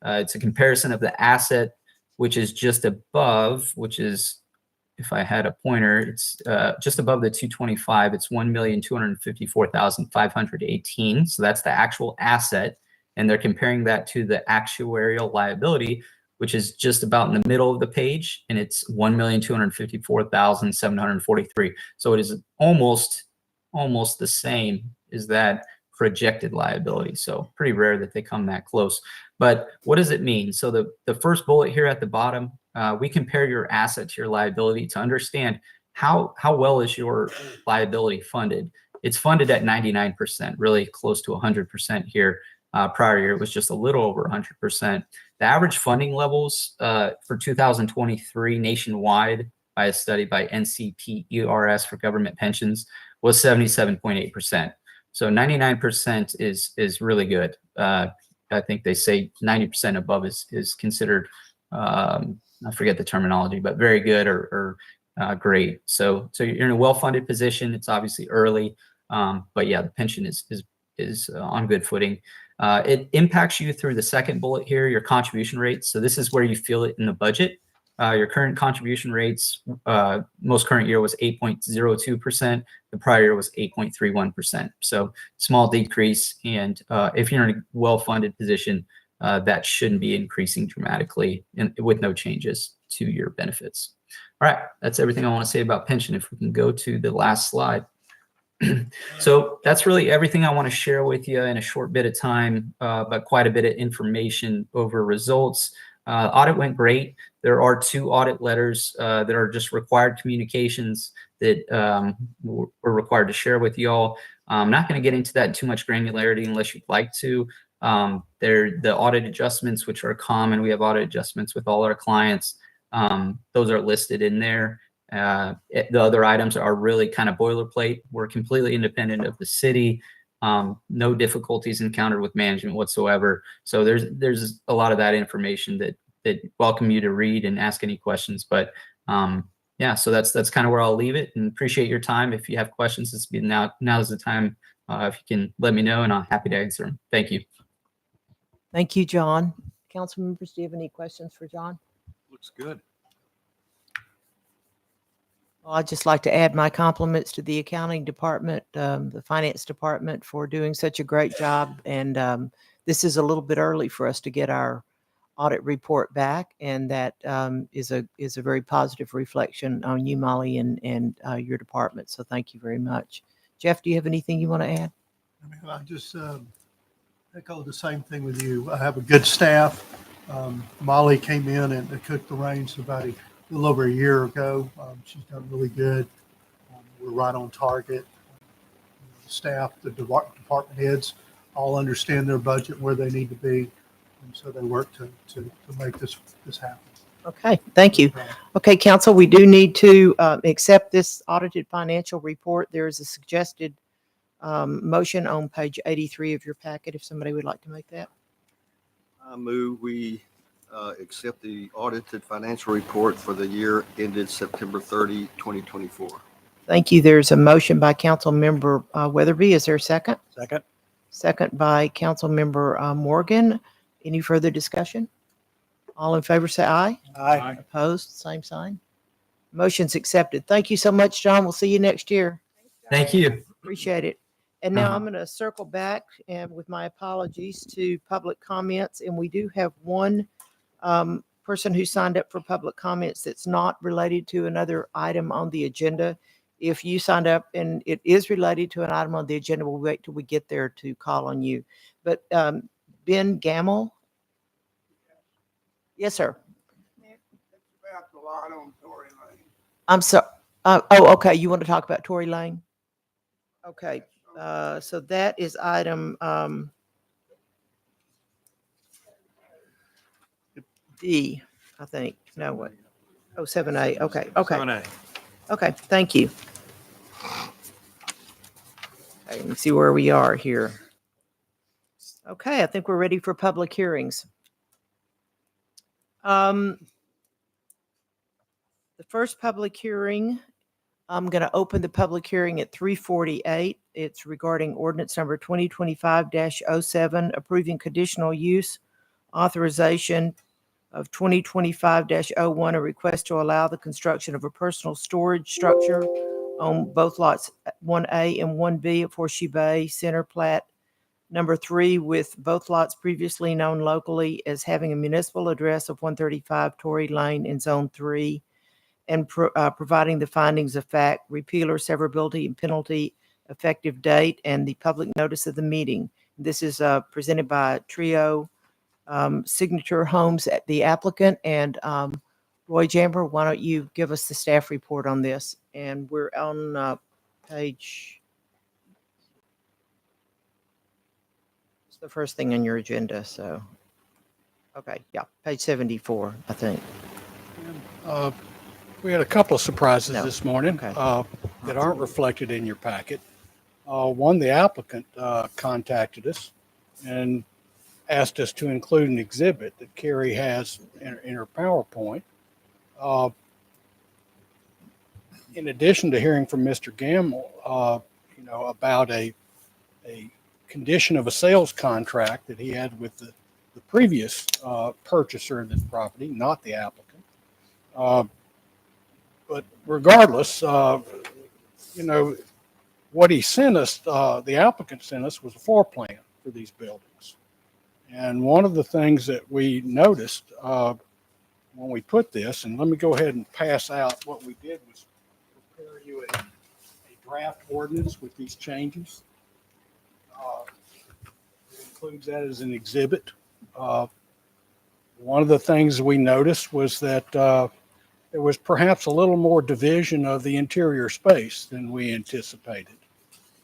it's a comparison of the asset, which is just above, which is, if I had a pointer, it's just above the 225. It's 1,254,518. So that's the actual asset. And they're comparing that to the actuarial liability, which is just about in the middle of the page. And it's 1,254,743. So it is almost the same as that projected liability. So pretty rare that they come that close. But what does it mean? So the first bullet here at the bottom, we compare your asset to your liability to understand how well is your liability funded. It's funded at 99%, really close to 100% here. Prior year, it was just a little over 100%. The average funding levels for 2023 nationwide by a study by NCPERS for government pensions was 77.8%. So 99% is really good. I think they say 90% above is considered, I forget the terminology, but very good or great. So you're in a well-funded position. It's obviously early, but yeah, the pension is on good footing. It impacts you through the second bullet here, your contribution rates. So this is where you feel it in the budget. Your current contribution rates, most current year was 8.02%. The prior year was 8.31%. So small decrease. And if you're in a well-funded position, that shouldn't be increasing dramatically with no changes to your benefits. All right, that's everything I want to say about pension. If we can go to the last slide. So that's really everything I want to share with you in a short bit of time, but quite a bit of information over results. Audit went great. There are 2 audit letters that are just required communications that we're required to share with y'all. I'm not going to get into that in too much granularity unless you'd like to. They're the audit adjustments, which are common. We have audit adjustments with all our clients. Those are listed in there. The other items are really kind of boilerplate. We're completely independent of the city. No difficulties encountered with management whatsoever. So there's a lot of that information that welcome you to read and ask any questions. But yeah, so that's kind of where I'll leave it, and appreciate your time. If you have questions, now's the time. If you can let me know, and I'm happy to answer them. Thank you. Thank you, John. Council members, do you have any questions for John? Looks good. Well, I'd just like to add my compliments to the accounting department, the finance department, for doing such a great job. And this is a little bit early for us to get our audit report back, and that is a very positive reflection on you, Molly, and your department. So thank you very much. Jeff, do you have anything you want to add? I mean, I just echo the same thing with you. I have a good staff. Molly came in and took the reins about a little over a year ago. She's done really good. We're right on target. The staff, the department heads all understand their budget, where they need to be. And so they work to make this happen. Okay, thank you. Okay, council, we do need to accept this audited financial report. There is a suggested motion on page 83 of your packet, if somebody would like to make that. I move we accept the audited financial report for the year ended September 30, 2024. Thank you. There's a motion by Council Member Weatherby. Is there a second? Second. Second by Council Member Morgan. Any further discussion? All in favor say aye. Aye. Opposed, same sign. Motion's accepted. Thank you so much, John. We'll see you next year. Thank you. Appreciate it. And now I'm going to circle back and with my apologies to public comments. And we do have one person who signed up for public comments that's not related to another item on the agenda. If you signed up and it is related to an item on the agenda, we'll wait till we get there to call on you. But Ben Gamble? Yes, sir. About the lot on Tory Lane. I'm sorry. Okay. You want to talk about Tory Lane? Okay. So that is item D, I think. No, what? Oh, 7A. Okay. Okay. 7A. Okay. Thank you. Okay, let me see where we are here. Okay. I think we're ready for public hearings. The first public hearing, I'm going to open the public hearing at 3:48. It's regarding ordinance number 2025-07, approving conditional use authorization of 2025-01, a request to allow the construction of a personal storage structure on both lots 1A and 1B of Horseshoe Bay Center Plat number 3, with both lots previously known locally as having a municipal address of 135 Tory Lane in Zone 3, and providing the findings of fact, repeal or severability and penalty effective date, and the public notice of the meeting. This is presented by Trio Signature Homes, the applicant, and Roy Jamber, why don't you give us the staff report on this? And we're on page, it's the first thing on your agenda, so. Okay, yeah, page 74, I think. We had a couple of surprises No. this morning Okay. that aren't reflected in your packet. One, the applicant contacted us and asked us to include an exhibit that Carrie has in her PowerPoint. In addition to hearing from Mr. Gamble, about a condition of a sales contract that he had with the previous purchaser of this property, not the applicant. But regardless, what he sent us, the applicant sent us, was a floor plan for these buildings. And one of the things that we noticed when we put this, and let me go ahead and pass out what we did was prepare you a draft ordinance with these changes. It includes that as an exhibit. One of the things we noticed was that there was perhaps a little more division of the interior space than we anticipated,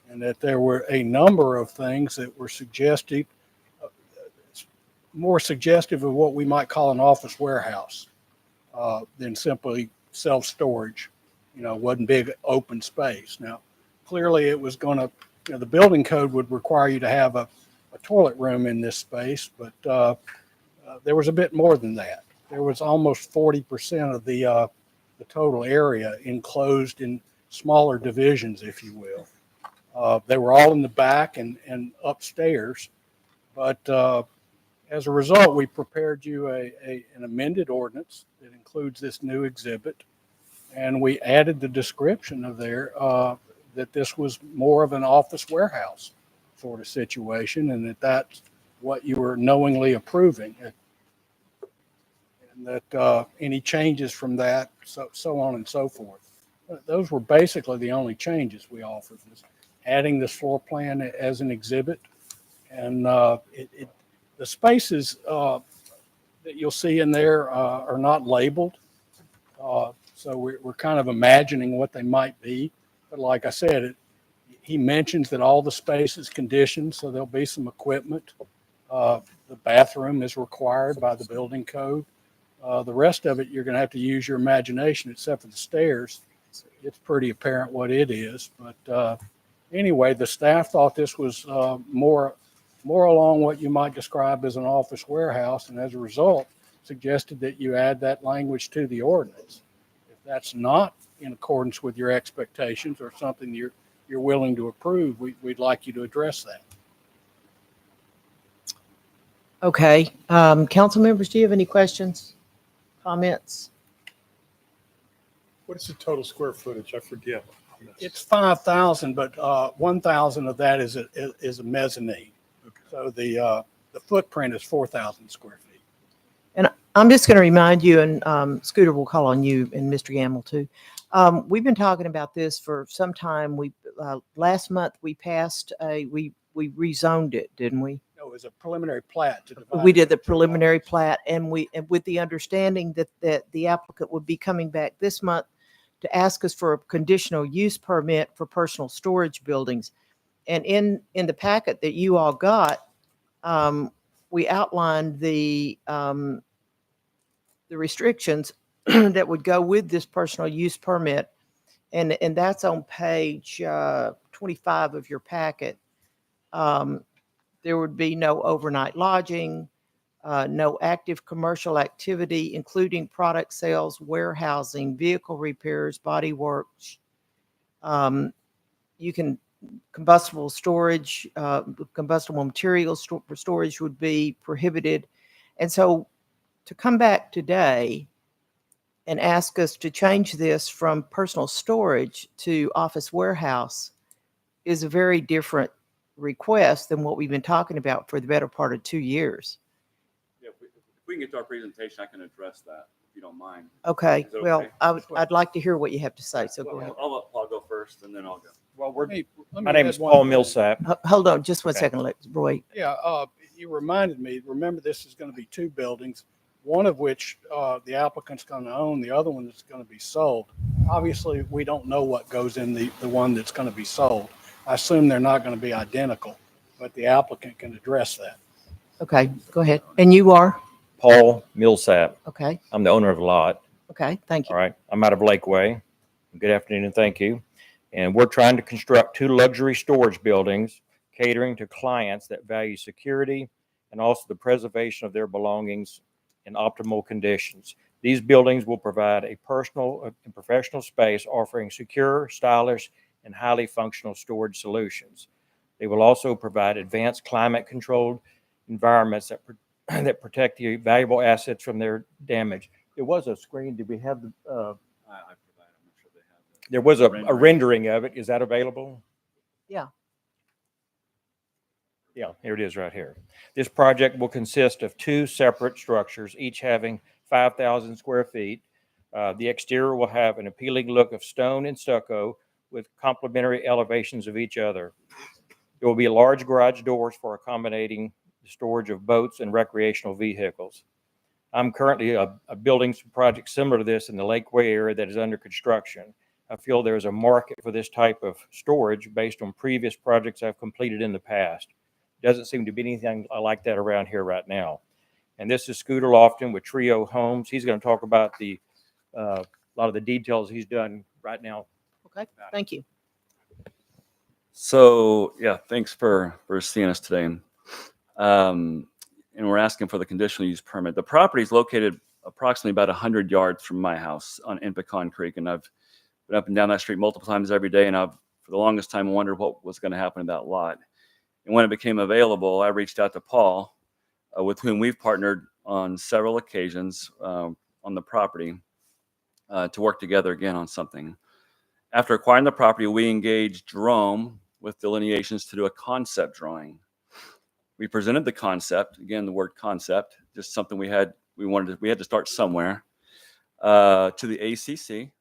and that there were a number of things that were suggestive, more suggestive of what we might call an office warehouse than simply self-storage. Wasn't big open space. Now, clearly it was going to, the building code would require you to have a toilet room in this space, but there was a bit more than that. There was almost 40% of the total area enclosed in smaller divisions, if you will. They were all in the back and upstairs, but as a result, we prepared you an amended ordinance that includes this new exhibit, and we added the description of there that this was more of an office warehouse sort of situation, and that's what you were knowingly approving, and that any changes from that, so on and so forth. Those were basically the only changes we offered, was adding this floor plan as an exhibit, and the spaces that you'll see in there are not labeled, so we're kind of imagining what they might be. But like I said, he mentions that all the space is conditioned, so there'll be some equipment. The bathroom is required by the building code. The rest of it, you're going to have to use your imagination, except for the stairs. It's pretty apparent what it is. But anyway, the staff thought this was more along what you might describe as an office warehouse, and as a result, suggested that you add that language to the ordinance. If that's not in accordance with your expectations or something you're willing to approve, we'd like you to address that. Okay. Council members, do you have any questions, comments? What is the total square footage? I forget. It's 5,000, but 1,000 of that is a mezzanine. Okay. So the footprint is 4,000 square feet. And I'm just going to remind you, and Scooter will call on you and Mr. Gamble too. We've been talking about this for some time. We last month we passed we rezoned it, didn't we? No, it was a preliminary plat to divide. We did the preliminary plat, and with the understanding that the applicant would be coming back this month to ask us for a conditional use permit for personal storage buildings. And in the packet that you all got, we outlined the restrictions that would go with this personal use permit, and that's on page 25 of your packet. There would be no overnight lodging, no active commercial activity, including product sales, warehousing, vehicle repairs, body works. Combustible storage, combustible materials for storage would be prohibited. And so to come back today and ask us to change this from personal storage to office warehouse is a very different request than what we've been talking about for the better part of 2 years. Yeah, if we can get to our presentation, I can address that, if you don't mind. Okay, Is that well, okay? I'd like to hear what you have to say, so go ahead. I'll let Paul go first, and then I'll go. Well, Let my me name add is one Paul thing. Millsap. Hold on just one Okay. second, Roy. Yeah, you reminded me, remember this is going to be two buildings, one of which the applicant's going to own, the other one is going to be sold. Obviously, we don't know what goes in the one that's going to be sold. I assume they're not going to be identical, but the applicant can address that. Okay, go ahead. And you are? Paul Millsap. Okay, I'm the owner of the lot. okay, thank All you. right. I'm out of Lakeway. Good afternoon and thank you. And we're trying to construct 2 luxury storage buildings catering to clients that value security and also the preservation of their belongings in optimal conditions. These buildings will provide a personal and professional space offering secure, stylish, and highly functional storage solutions. They will also provide advanced climate-controlled environments that protect the valuable assets from their damage. There was a screen. Did we have the? I provide, I'm not sure they have that. There was a rendering of it. Is that available? Yeah. Yeah, here it is right here. This project will consist of 2 separate structures, each having 5,000 square feet. The exterior will have an appealing look of stone and stucco with complementary elevations of each other. There will be large garage doors for accommodating the storage of boats and recreational vehicles. I'm currently building some projects similar to this in the Lakeway area that is under construction. I feel there's a market for this type of storage based on previous projects I've completed in the past. Doesn't seem to be anything like that around here right now. And this is Scooter Lofton with Trio Homes. He's going to talk about a lot of the details he's done right now. Okay, thank you. So yeah, thanks for seeing us today. And we're asking for the conditional use permit. The property is located approximately about 100 yards from my house in Pecan Creek, and I've been up and down that street multiple times every day, and I've for the longest time wondered what was going to happen to that lot. And when it became available, I reached out to Paul, with whom we've partnered on several occasions on the property to work together again on something. After acquiring the property, we engaged Jerome with delineations to do a concept drawing. We presented the concept, again, the word concept, just something we had to start somewhere, to the ACC,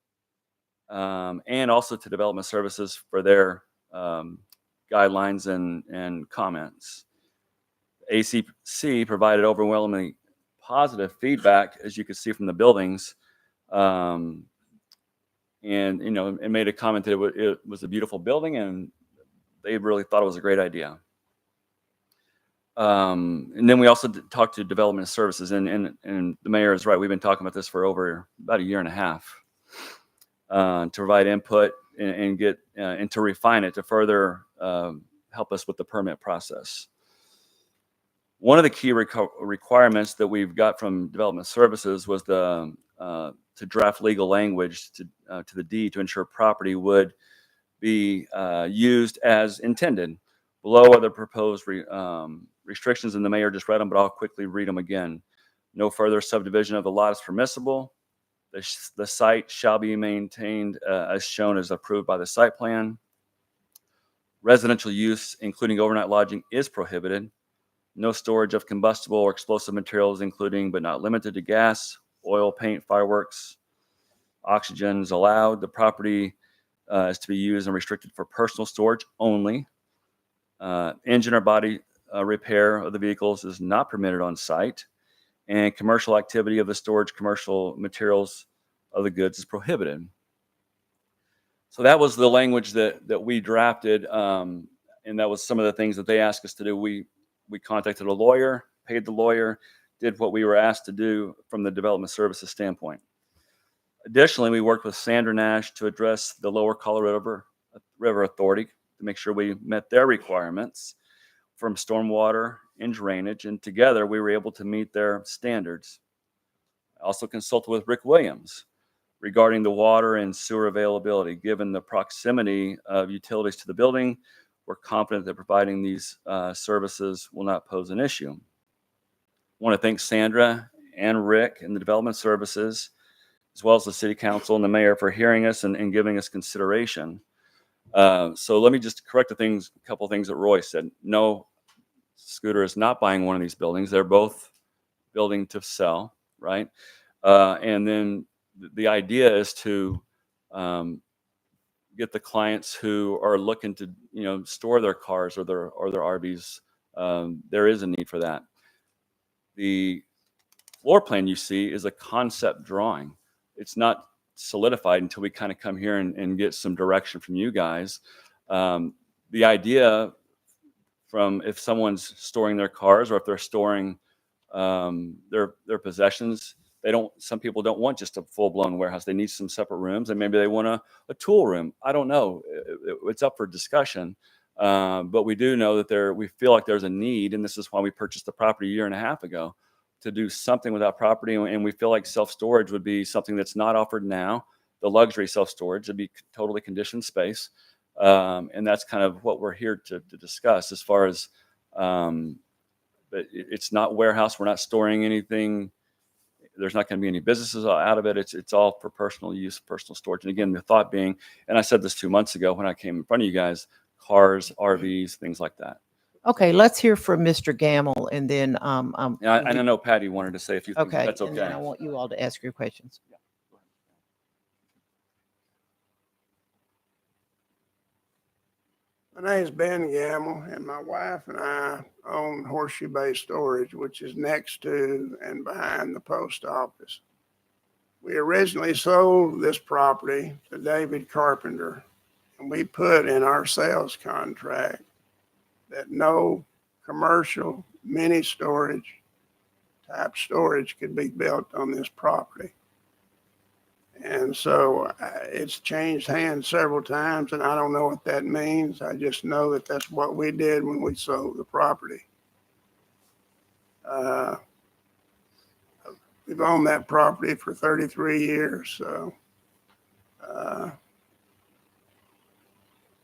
and also to Development Services for their guidelines and comments. ACC provided overwhelmingly positive feedback, as you can see from the buildings, and it made a comment that it was a beautiful building, and they really thought it was a great idea. And then we also talked to Development Services, and the mayor is right. We've been talking about this for over about a year and a half to provide input and get and to refine it to further help us with the permit process. One of the key requirements that we've got from Development Services was to draft legal language to the deed to ensure property would be used as intended. Below are the proposed restrictions, and the mayor just read them, but I'll quickly read them again. No further subdivision of the lot is permissible. The site shall be maintained as shown as approved by the site plan. Residential use, including overnight lodging, is prohibited. No storage of combustible or explosive materials, including but not limited to gas, oil, paint, fireworks, oxygen is allowed. The property is to be used and restricted for personal storage only. Engine or body repair of the vehicles is not permitted on site, and commercial activity of the storage commercial materials of the goods is prohibited. So that was the language that we drafted, and that was some of the things that they asked us to do. We contacted a lawyer, paid the lawyer, did what we were asked to do from the Development Services standpoint. Additionally, we worked with Sandra Nash to address the Lower Colorado River Authority to make sure we met their requirements from stormwater and drainage, and together we were able to meet their standards. I also consulted with Rick Williams regarding the water and sewer availability. Given the proximity of utilities to the building, we're confident that providing these services will not pose an issue. I want to thank Sandra and Rick and the Development Services, as well as the City Council and the Mayor, for hearing us and giving us consideration. So let me just correct a couple of things that Roy said. No, Scooter is not buying one of these buildings. They're both building to sell, right? And then the idea is to get the clients who are looking to, store their cars or their RVs. There is a need for that. The floor plan you see is a concept drawing. It's not solidified until we kind of come here and get some direction from you guys. The idea from if someone's storing their cars or if they're storing their possessions, some people don't want just a full-blown warehouse. They need some separate rooms, and maybe they want a tool room. I don't know. It's up for discussion. But we do know that we feel like there's a need, and this is why we purchased the property a year and a half ago, to do something with that property. And we feel like self-storage would be something that's not offered now. The luxury self-storage would be totally conditioned space. And that's kind of what we're here to discuss as far as, but it's not warehouse. We're not storing anything. There's not going to be any businesses out of it. It's all for personal use, personal storage. And again, the thought being, and I said this 2 months ago when I came in front of you guys, cars, RVs, things like that. Okay, let's hear from Mr. Gamble and then, Yeah, and I know Patty wanted to say a few things. okay, That's and then okay. I want you all to ask your questions. My name is Ben Gamble, and my wife and I own Horseshoe Bay Storage, which is next to and behind the post office. We originally sold this property to David Carpenter, and we put in our sales contract that no commercial mini storage type storage could be built on this property. And so it's changed hands several times, and I don't know what that means. I just know that that's what we did when we sold the property. We've owned that property for 33 years, so.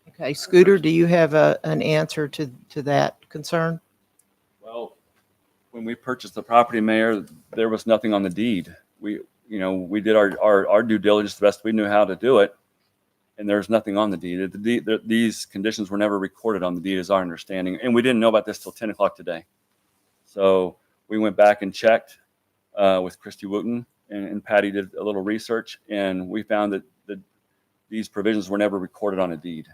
Okay, Scooter, do you have an answer to that concern? Well, when we purchased the property, Mayor, there was nothing on the deed. We did our due diligence the best we knew how to do it, and there's nothing on the deed. These conditions were never recorded on the deed, is our understanding, and we didn't know about this till 10 o'clock today. So we went back and checked with Christy Wooten, and Patty did a little research, and we found that these provisions were never recorded on a deed.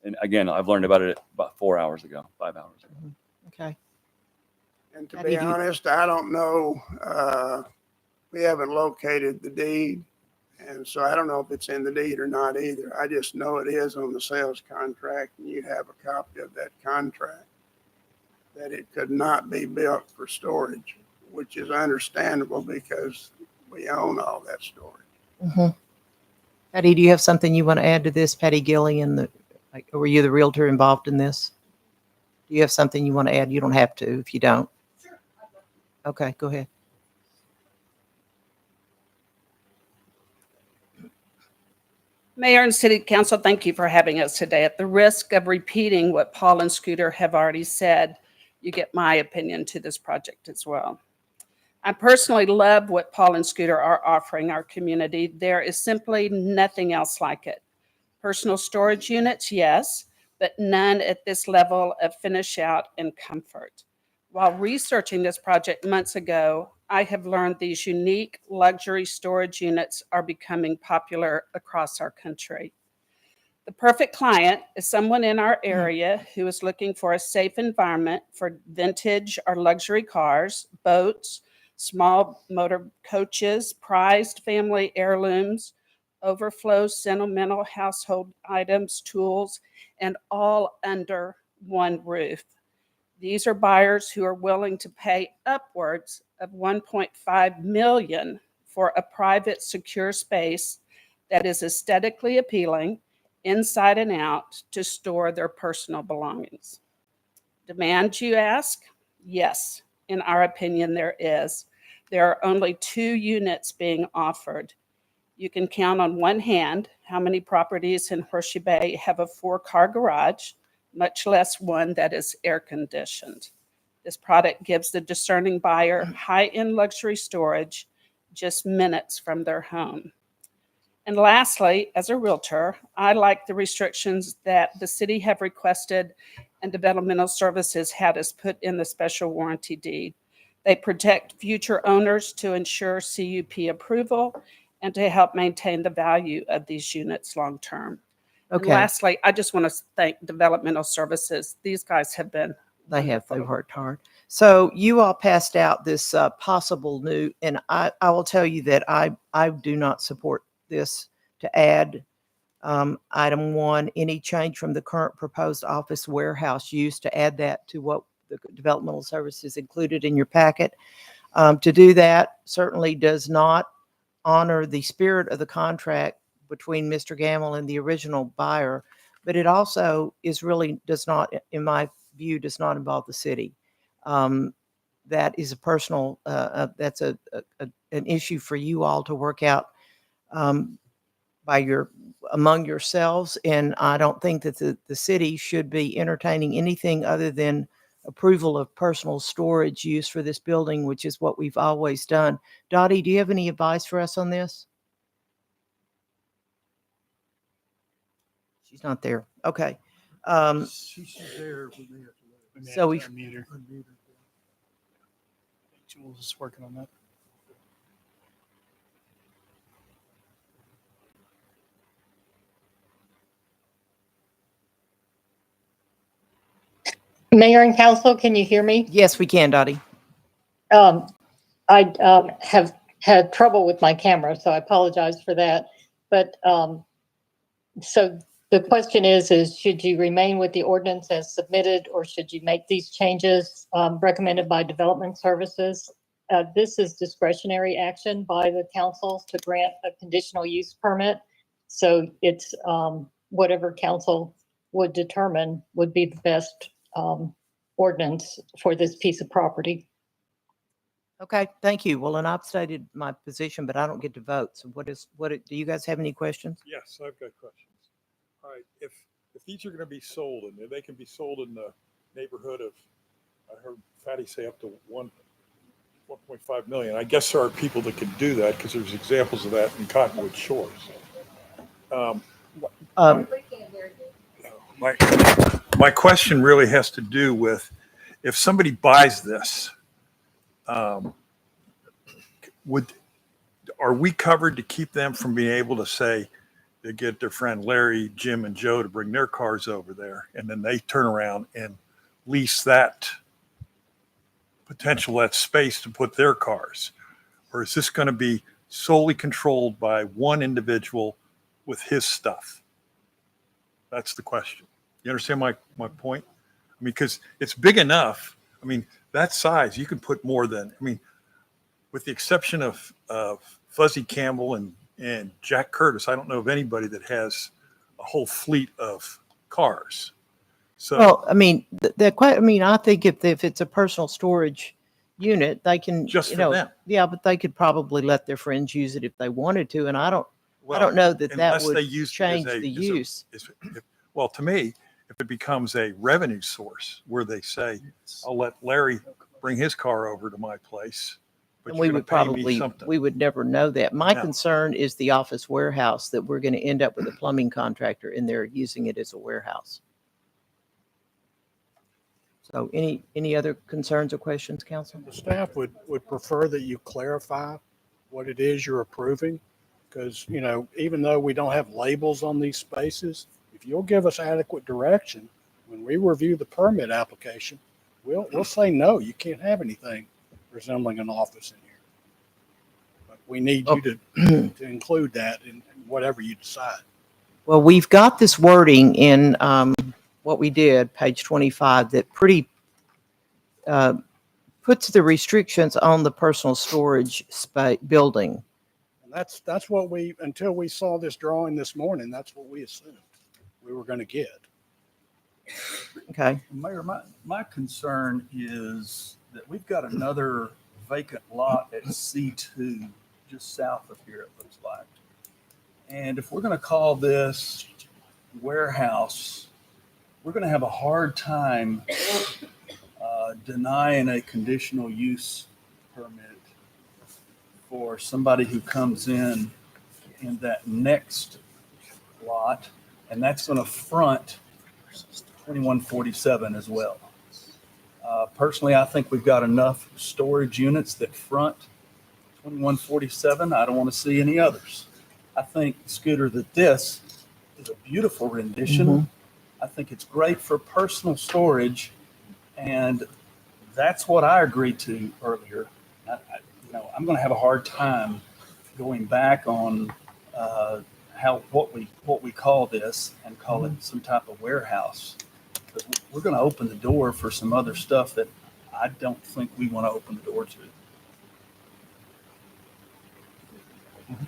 And again, I've learned about it about 4 hours ago, 5 hours ago. Okay. And to be honest, I don't know. We haven't located the deed, and so I don't know if it's in the deed or not either. I just know it is on the sales contract, and you have a copy of that contract, that it could not be built for storage, which is understandable because we own all that storage. Mm-hmm. Patty, do you have something you want to add to this? Patty Gillian, were you the realtor involved in this? Do you have something you want to add? You don't have to if you don't. Sure. Okay, go ahead. Mayor and City Council, thank you for having us today. At the risk of repeating what Paul and Scooter have already said, you get my opinion to this project as well. I personally love what Paul and Scooter are offering our community. There is simply nothing else like it. Personal storage units, yes, but none at this level of finish out and comfort. While researching this project months ago, I have learned these unique luxury storage units are becoming popular across our country. The perfect client is someone in our area who is looking for a safe environment for vintage or luxury cars, boats, small motor coaches, prized family heirlooms, overflow sentimental household items, tools, and all under one roof. These are buyers who are willing to pay upwards of $1.5 million for a private, secure space that is aesthetically appealing, inside and out, to store their personal belongings. Demand, you ask? Yes, in our opinion, there is. There are only 2 units being offered. You can count on one hand how many properties in Horseshoe Bay have a 4-car garage, much less one that is air conditioned. This product gives the discerning buyer high-end luxury storage just minutes from their home. And lastly, as a realtor, I like the restrictions that the city have requested and Developmental Services had us put in the special warranty deed. They protect future owners to ensure CUP approval and to help maintain the value of these units long term. Okay. And lastly, I just want to thank Developmental Services. These guys have been They've worked hard. So you all passed out this possible new, and I will tell you that I do not support this to add item 1, any change from the current proposed office warehouse use, to add that to what the Developmental Services included in your packet. To do that certainly does not honor the spirit of the contract between Mr. Gamble and the original buyer, but it also does not, in my view, does not involve the city. That is a personal, that's an issue for you all to work out among yourselves, and I don't think that the city should be entertaining anything other than approval of personal storage use for this building, which is what we've always done. Dottie, do you have any advice for us on this? She's not there. Okay. She's there when they have to leave. We may So have to we've- unmute her. Jules is working on that. Mayor and council, can you hear me? Yes, we can, Dottie. I have had trouble with my camera, so I apologize for that. But so the question is should you remain with the ordinance as submitted, or should you make these changes recommended by Development Services? This is discretionary action by the council to grant a conditional use permit. So it's whatever council would determine would be the best ordinance for this piece of property. Okay, thank you. Well, and I've stated my position, but I don't get to vote. So do you guys have any questions? Yes, I've got questions. All right, if these are going to be sold, and they can be sold in the neighborhood of, I heard Fatty say up to 1.5 million. I guess there are people that can do that because there's examples of that in Cottonwood Shores. My question really has to do with if somebody buys this, are we covered to keep them from being able to say they get their friend Larry, Jim, and Joe to bring their cars over there, and then they turn around and lease that space to put their cars? Or is this going to be solely controlled by one individual with his stuff? That's the question. You understand my point? I mean, because it's big enough. I mean, that size, you can put more than, I mean, with the exception of Fuzzy Campbell and Jack Curtis, I don't know of anybody that has a whole fleet of cars. So, Well, I mean, I think if it's a personal storage unit, they can, Just for them. Yeah, but they could probably let their friends use it if they wanted to. And I don't well, know that unless would they use it change as the use. well, to me, if it becomes a revenue source where they say, I'll let Larry bring his car over to my place, but And you're we going would to pay me probably, something. we would never know that. My No. concern is the office warehouse, that we're going to end up with a plumbing contractor in there using it as a warehouse. So any other concerns or questions, council? The staff would prefer that you clarify what it is you're approving, because, even though we don't have labels on these spaces, if you'll give us adequate direction, when we review the permit application, we'll say, no, you can't have anything resembling an office in here. But we need you to include that in whatever you decide. Well, we've got this wording in what we did, page 25, that pretty puts the restrictions on the personal storage building. And that's what until we saw this drawing this morning, that's what we assumed we were going to get. Okay. Mayor, my concern is that we've got another vacant lot at C2 just south of here, it looks like. And if we're going to call this warehouse, we're going to have a hard time denying a conditional use permit for somebody who comes in that next lot, and that's going to front 2147 as well. Personally, I think we've got enough storage units that front 2147. I don't want to see any others. I think, Scooter, that this is a beautiful rendition. Mhm. I think it's great for personal storage, and that's what I agreed to earlier. I'm going to have a hard time going back on what we call this and call it some type of warehouse. Because we're going to open the door for some other stuff that I don't think we want to open the door to.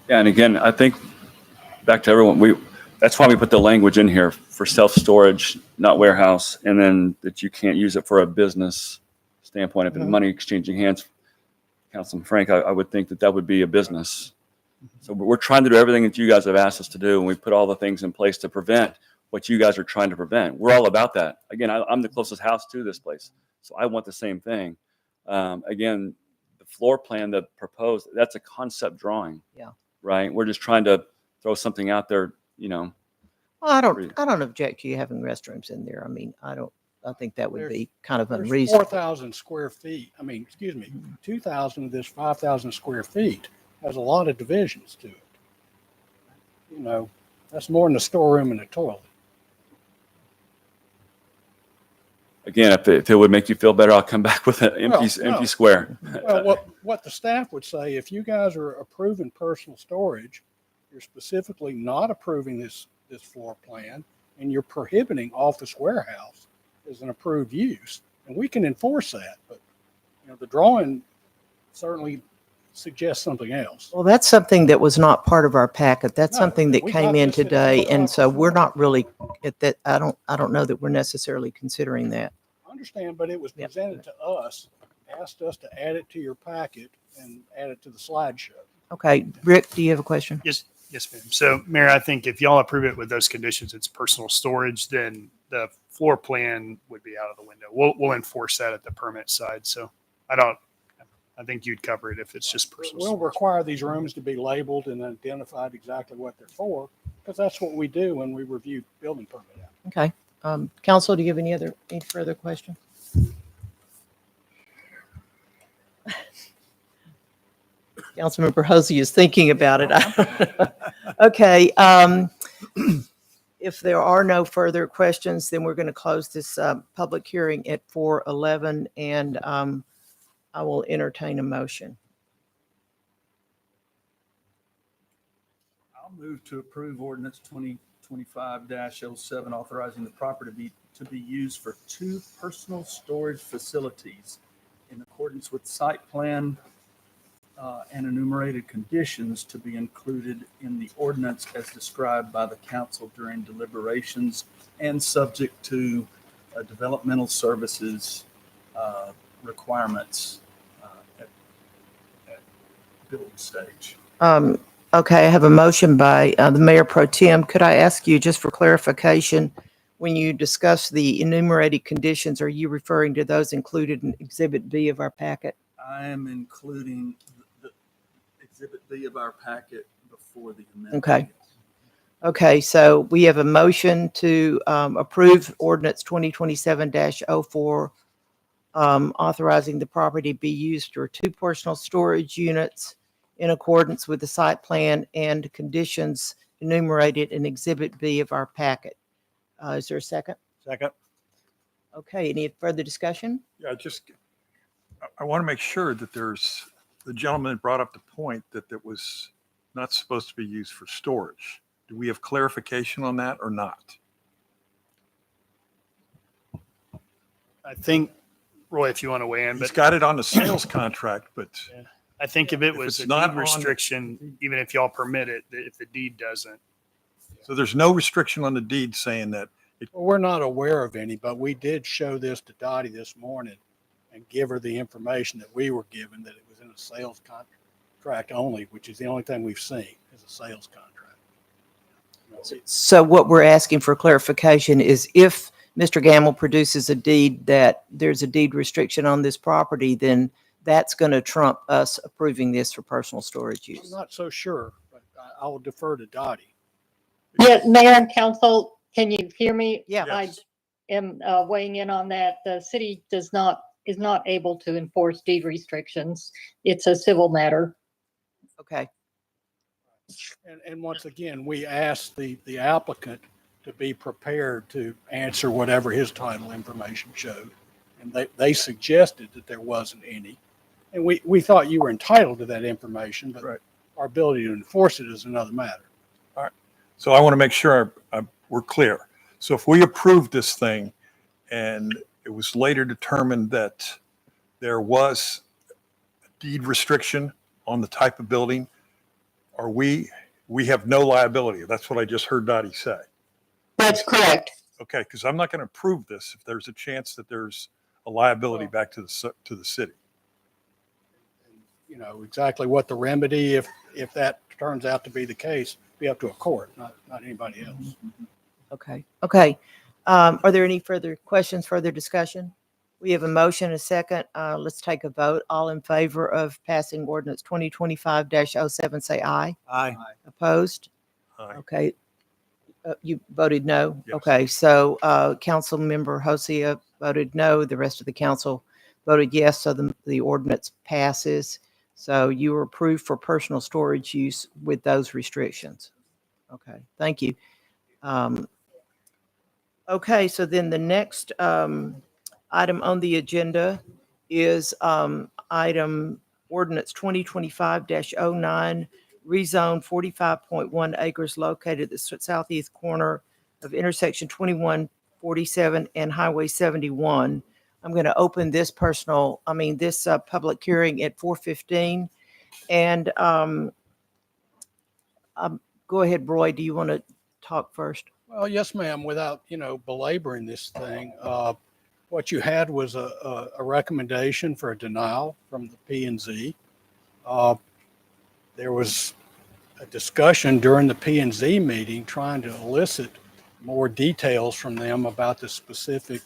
Yeah, and again, I think back to everyone, that's why we put the language in here for self-storage, not warehouse, and then that you can't use it for a business standpoint. If it's money exchanging hands, Councilman Frank, I would think that would be a business. So we're trying to do everything that you guys have asked us to do, and we put all the things in place to prevent what you guys are trying to prevent. We're all about that. Again, I'm the closest house to this place, so I want the same thing. Again, the floor plan that proposed, that's a concept drawing. Yeah. Right? We're just trying to throw something out there, Well, I don't object to you having restrooms in there. I mean, I don't I think that would There's- be kind of There's unreasonable. 4,000 square feet. I mean, excuse me, 2,000 of this 5,000 square feet has a lot of divisions to it. You know, that's more than a storeroom and a toilet. Again, if it would make you feel better, I'll come back with an empty no. square. Well, what the staff would say, if you guys are approving personal storage, you're specifically not approving this floor plan, and you're prohibiting office warehouse as an approved use, and we can enforce that. But you know, the drawing certainly suggests something else. Well, that's something that was not part of our packet. That's No, something that we came got in this at today, 10 and o'clock so this we're morning. not really at that. I don't know that we're necessarily considering that. I understand, but it was Yep. presented to us, asked us to add it to your packet and add it to the slideshow. Okay, Rick, do you have a question? Yes, ma'am. So, Mayor, I think if y'all approve it with those conditions, it's personal storage, then the floor plan would be out of the window. We'll enforce that at the permit side. So I think you'd cover it if it's just personal We'll storage. require these rooms to be labeled and identified exactly what they're for, because that's what we do when we review building permit. Okay. Council, do you have any further questions? Councilmember Hosey is thinking about it. Okay. If there are no further questions, then we're going to close this public hearing at 4:11, and I will entertain a motion. I'll move to approve ordinance 2025-07, authorizing the property to be used for 2 personal storage facilities in accordance with site plan and enumerated conditions to be included in the ordinance as described by the council during deliberations and subject to developmental services requirements at building stage. Okay, I have a motion by the Mayor Pro Tem. Could I ask you, just for clarification, when you discuss the enumerated conditions, are you referring to those included in Exhibit B of our packet? I am including the Exhibit B of our packet before the amendment. Okay. Okay, so we have a motion to approve ordinance 2027-04, authorizing the property be used for 2 personal storage units in accordance with the site plan and conditions enumerated in Exhibit B of our packet. Is there a second? Second. Okay, any further discussion? Yeah, I want to make sure that the gentleman brought up the point that it was not supposed to be used for storage. Do we have clarification on that or not? I think, Roy, if you want to weigh in, He's but got it on the sales contract, but I think if it If was it's a not deed on the- restriction, even if y'all permit it, if the deed doesn't, so there's no restriction on the deed saying that. Well, we're not aware of any, but we did show this to Dottie this morning and give her the information that we were given, that it was in a sales contract only, which is the only thing we've seen is a sales contract. You know, So what we're asking for clarification is if Mr. Gamble produces a deed that there's a deed restriction on this property, then that's going to trump us approving this for personal storage I'm use. not so sure, but I will defer to Dottie. Yeah, Mayor and Council, can you hear me? Yeah. I am weighing in on that. The city is not able to enforce deed restrictions. It's a civil matter. Okay. And once again, we asked the applicant to be prepared to answer whatever his title information showed. And they suggested that there wasn't any. And we thought you were entitled to that information, but Right. our ability to enforce it is another matter. So I want to make sure we're clear. So if we approve this thing and it was later determined that there was a deed restriction on the type of building, we have no liability. That's what I just heard Dottie say. That's correct. Okay, because I'm not going to approve this if there's a chance that there's a liability back to the city. You know, exactly what the remedy, if that turns out to be the case, be up to a court, not anybody else. Okay. Okay. Are there any further questions, further discussion? We have a motion, a second. Let's take a vote. All in favor of passing ordinance 2025-07, say aye. Aye. Opposed? Aye. Okay. You voted no? Yes. Okay, so Councilmember Hosea voted no. The rest of the council voted yes, so the ordinance passes. So you are approved for personal storage use with those restrictions. Okay, thank you. Okay, so then the next item on the agenda is item ordinance 2025-09, rezone 45.1 acres located at the southeast corner of intersection 2147 and Highway 71. I'm going to open this public hearing at 4:15. And go ahead, Roy, do you want to talk first? Well, yes, ma'am. Without, belaboring this thing, what you had was a recommendation for a denial from the P&Z. There was a discussion during the P&Z meeting trying to elicit more details from them about the specific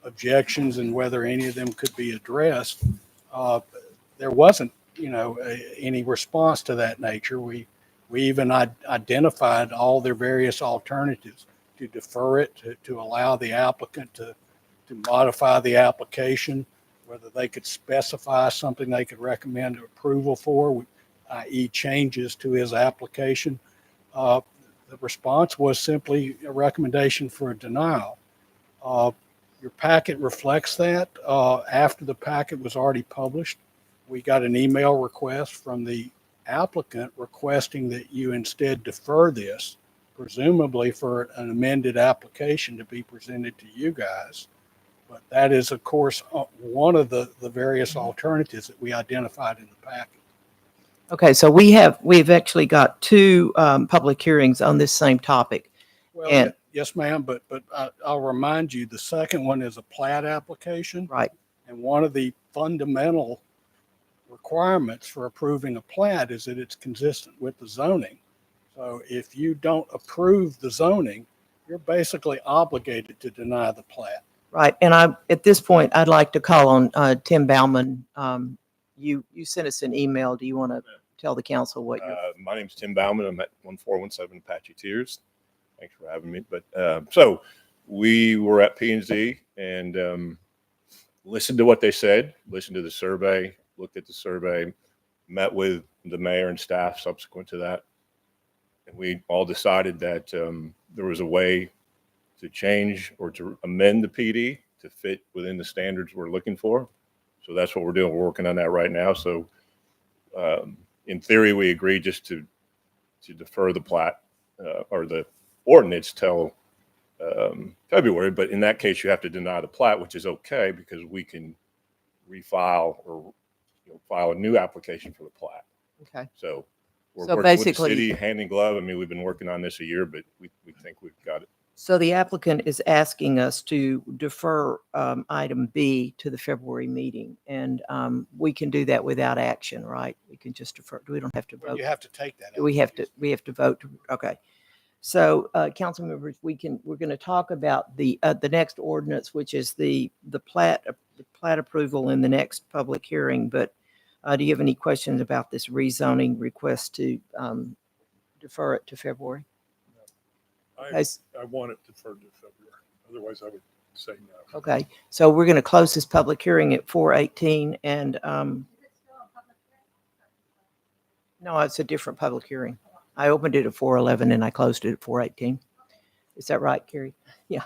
objections and whether any of them could be addressed. There wasn't, any response to that nature. We even identified all their various alternatives to defer it, to allow the applicant to modify the application, whether they could specify something they could recommend approval for, i.e. changes to his application. The response was simply a recommendation for a denial. Your packet reflects that. After the packet was already published, we got an email request from the applicant requesting that you instead defer this, presumably for an amended application to be presented to you guys. But that is, of course, one of the various alternatives that we identified in the packet. Okay, so we've actually got two public hearings on this same topic. Well, And yes, ma'am, but I'll remind you, the second one is a plat application. right, And one of the fundamental requirements for approving a plat is that it's consistent with the zoning. So if you don't approve the zoning, you're basically obligated to deny the plat. right. And at this point, I'd like to call on Tim Bauman. You sent us an email. Do you want to tell the council what you're? My name's Tim Bauman. I'm at 1417 Apache Tiers. Thanks for having me. But so we were at P&Z and listened to what they said, listened to the survey, looked at the survey, met with the mayor and staff subsequent to that. And we all decided that there was a way to change or to amend the PD to fit within the standards we're looking for. So that's what we're doing. We're working on that right now. So in theory, we agreed just to defer the plat or the ordinance till February. But in that case, you have to deny the plat, which is okay because we can refile or file a new application for the plat. Okay. So we're So working with the basically- city hand in glove. I mean, we've been working on this a year, but we think we've got it. So the applicant is asking us to defer item B to the February meeting, and we can do that without action, right? We can just defer. We don't have to Well, vote. you have to take that. We have to vote. Okay. So council members, we're going to talk about the next ordinance, which is the plat approval in the next public hearing. But do you have any questions about this rezoning request to defer it to February? I want it deferred to February. Otherwise, I would say no. Okay, so we're going to close this public hearing at 4:18 and no, it's a different public hearing. I opened it at 4:11 and I closed it at 4:18. Is that right, Carrie? Yeah.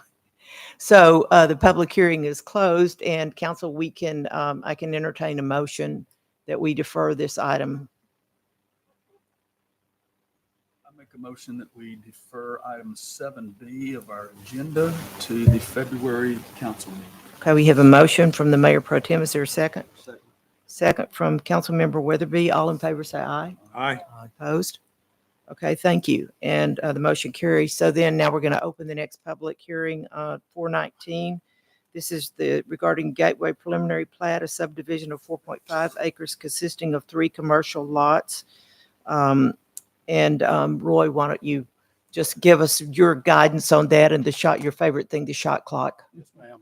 So the public hearing is closed and council, I can entertain a motion that we defer this item. Make a motion that we defer item 7B of our agenda to the February council meeting. Okay, we have a motion from the Mayor Pro Tem. Is there a second? Second from Councilmember Weatherby. All in favor say aye. Aye. Opposed? Okay, thank you. And the motion carries. So then now we're going to open the next public hearing, 419. This is regarding Gateway preliminary plat, a subdivision of 4.5 acres consisting of 3 commercial lots. Roy, why don't you just give us your guidance on that and your favorite thing, the shot clock. Yes, ma'am.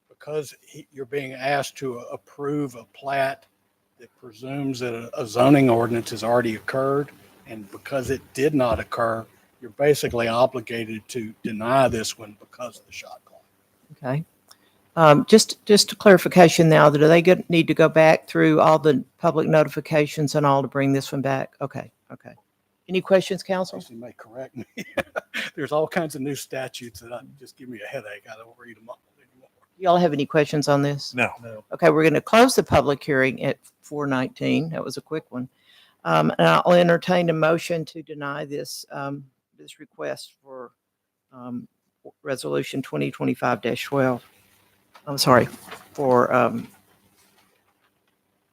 Because you're being asked to approve a plat that presumes that a zoning ordinance has already occurred, And because it did not occur, you're basically obligated to deny this one because of the shot clock. Okay. Just a clarification now, do they need to go back through all the public notifications and all to bring this one back? Okay, okay. Any questions, council? Actually, may correct me. There's all kinds of new statutes that just give me a headache. I don't read them all anymore. Y'all have any questions on this? No. No. Okay, we're going to close the public hearing at 4:19. That was a quick one. And I'll entertain a motion to deny this, this request for Resolution 2025-12. I'm sorry, for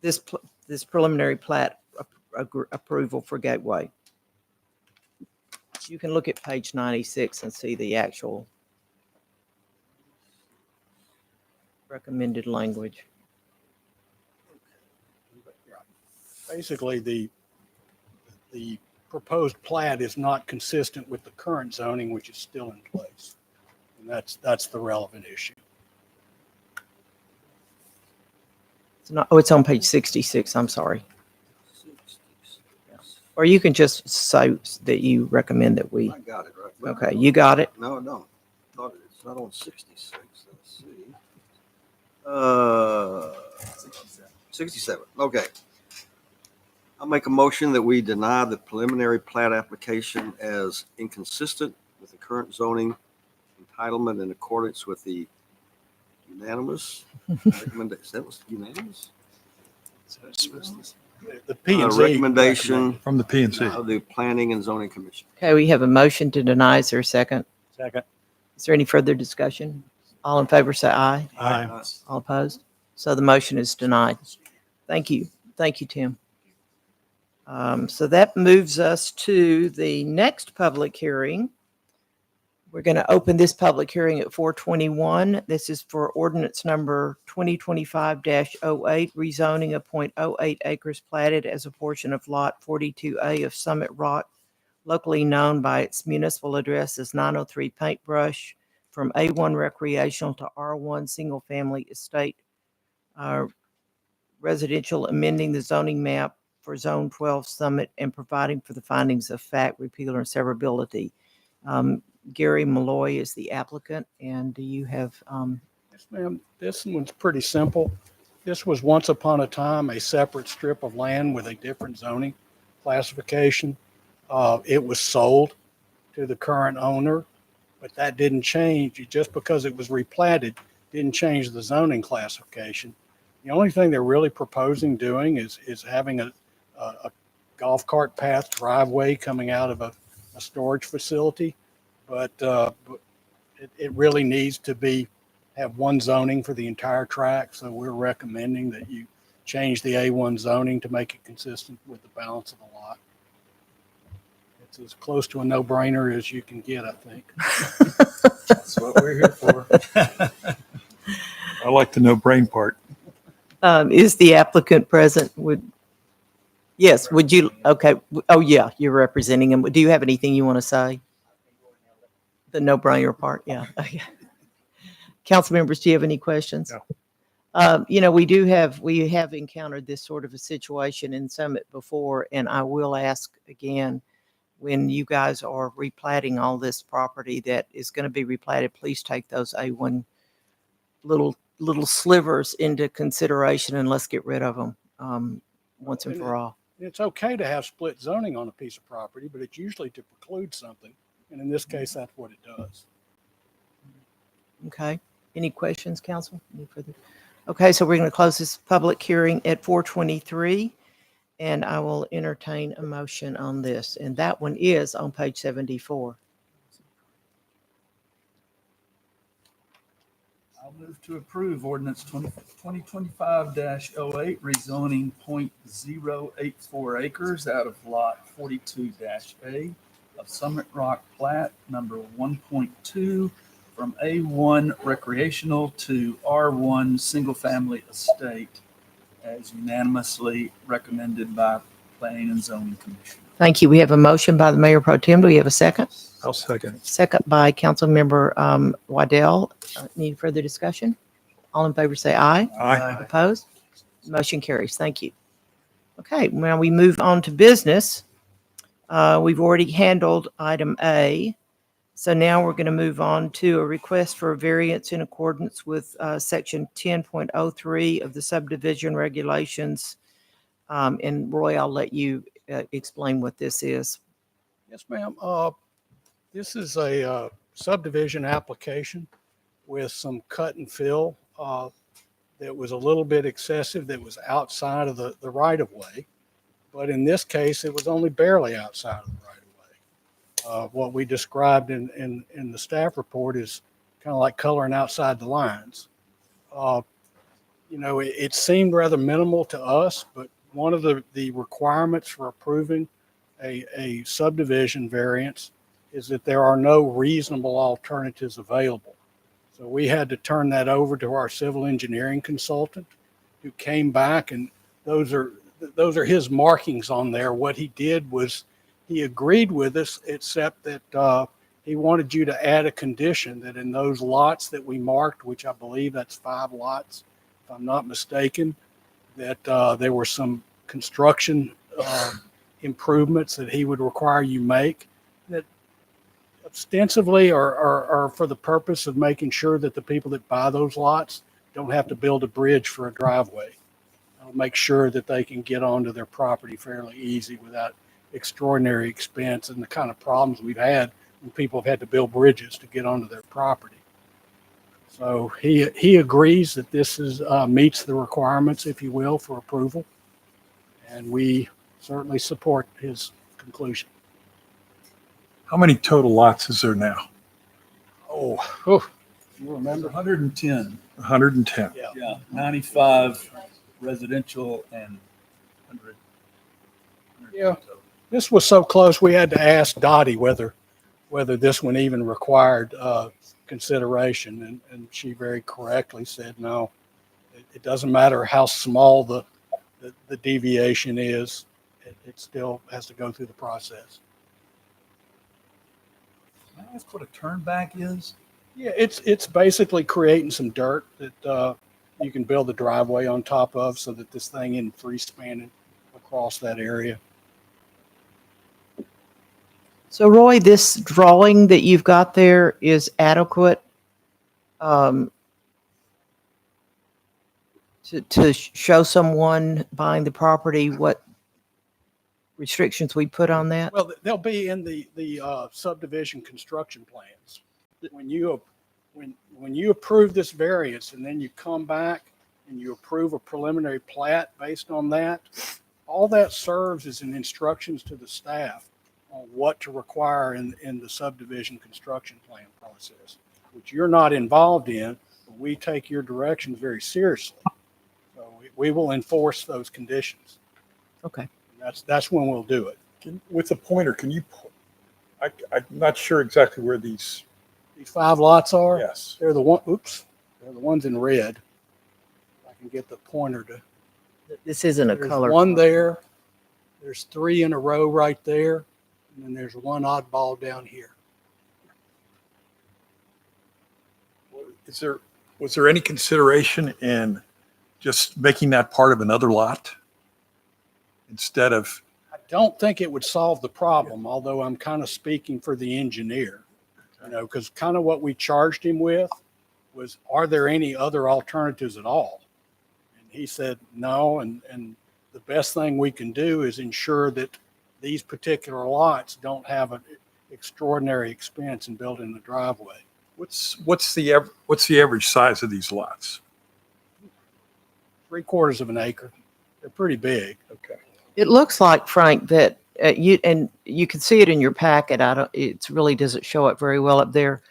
this preliminary plat approval for Gateway. You can look at page 96 and see the actual recommended language. Basically, the proposed plat is not consistent with the current zoning, which is still in place. And that's the relevant issue. It's not, oh, it's on page 66, I'm sorry. Or you can just say that you recommend that we, I got it right. okay, you got it? No, I don't. Thought it's not on 66. Let's see. 67. Okay. I'll make a motion that we deny the preliminary plat application as inconsistent with the current zoning entitlement in accordance with the unanimous recommendation. That was unanimous? The P&Z recommendation From the P&Z. of the Planning and Zoning Commission. Okay, we have a motion to deny. Is there a second? Second. Is there any further discussion? All in favor say aye. Aye. All opposed? So the motion is denied. Thank you. Thank you, Tim. So that moves us to the next public hearing. We're going to open this public hearing at 4:21. This is for ordinance number 2025-08, rezoning of .08 acres platted as a portion of lot 42A of Summit Rock, locally known by its municipal address as 903 Paintbrush, from A1 recreational to R1 single family estate residential, amending the zoning map for Zone 12 Summit and providing for the findings of fact, repeal, or severability. Gary Malloy is the applicant, and do you have? Yes, ma'am. This one's pretty simple. This was once upon a time a separate strip of land with a different zoning classification. It was sold to the current owner, but that didn't change. Just because it was replatted didn't change the zoning classification. The only thing they're really proposing doing is having a golf cart path driveway coming out of a storage facility. But it really needs to have one zoning for the entire tract. So we're recommending that you change the A1 zoning to make it consistent with the balance of the lot. It's as close to a no-brainer as you can get, I think. That's what we're here for. I like the no brain part. Is the applicant present? Yes, would you? Okay. Oh, yeah, you're representing him. Do you have anything you want to say? The no-brainer part, yeah. Council members, do you have any questions? No. We have encountered this sort of a situation in Summit before, and I will ask again, when you guys are replatting all this property that is going to be replatted, please take those A1 little slivers into consideration, and let's get rid of them once and for all. It's okay to have split zoning on a piece of property, but it's usually to preclude something. And in this case, that's what it does. Okay. Any questions, council? Any further? Okay, so we're going to close this public hearing at 4:23, and I will entertain a motion on this. And that one is on page 74. I'll move to approve ordinance 2025-08, rezoning .084 acres out of lot 42-A of Summit Rock plat number 1.2 from A1 recreational to R1 single family estate as unanimously recommended by Planning and Zoning Commission. Thank you. We have a motion by the Mayor Pro Tem. Do we have a second? I'll second. Second by Councilmember Waddell. Any further discussion? All in favor say aye. Aye. Opposed? Motion carries. Thank you. Okay, now we move on to business. We've already handled item A. So now we're going to move on to a request for a variance in accordance with section 10.03 of the subdivision regulations. And Roy, I'll let you explain what this is. Yes, ma'am. This is a subdivision application with some cut and fill that was a little bit excessive, that was outside of the right of way. But in this case, it was only barely outside of the right of way. What we described in the staff report is kind of like coloring outside the lines. It seemed rather minimal to us, but one of the requirements for approving a subdivision variance is that there are no reasonable alternatives available. So we had to turn that over to our civil engineering consultant, who came back, and those are his markings on there. What he did was he agreed with us, except that he wanted you to add a condition that in those lots that we marked, which I believe that's 5 lots, if I'm not mistaken, that there were some construction improvements that he would require you make, that ostensibly are for the purpose of making sure that the people that buy those lots don't have to build a bridge for a driveway. Make sure that they can get onto their property fairly easy without extraordinary expense and the kind of problems we've had when people have had to build bridges to get onto their property. So he agrees that this is meets the requirements, if you will, for approval, and we certainly support his conclusion. How many total lots is there now? Oh, you remember? 110. 110. Yeah, 95 residential and 100. Yeah. This was so close, we had to ask Dottie whether this one even required consideration, and she very correctly said no. It doesn't matter how small the deviation is, it still has to go through the process. Can I ask what a turnback is? Yeah, it's basically creating some dirt that you can build a driveway on top of, so that this thing isn't free spanning across that area. So Roy, this drawing that you've got there is adequate to show someone buying the property what restrictions we put on that? Well, they'll be in the subdivision construction plans. When you approve this variance, and then you come back and you approve a preliminary plat based on that, all that serves as an instructions to the staff on what to require in the subdivision construction plan process, which you're not involved in, but we take your directions very seriously. So we will enforce those conditions. Okay. That's when we'll do it. With the pointer, can you? I'm not sure exactly where these 5 lots are. Yes. They're the one. Oops, they're the ones in red. I can get the pointer to. This isn't a There's color. one there. There's 3 in a row right there, and then there's one oddball down here. Was there any consideration in just making that part of another lot instead of? I don't think it would solve the problem, although I'm kind of speaking for the engineer, because kind of what we charged him with was, are there any other alternatives at all? And he said no, and the best thing we can do is ensure that these particular lots don't have an extraordinary expense in building the driveway. What's the average size of these lots? 3/4 of an acre. They're pretty big. Okay. It looks like, Frank, that you can see it in your packet. It really doesn't show up very well up there.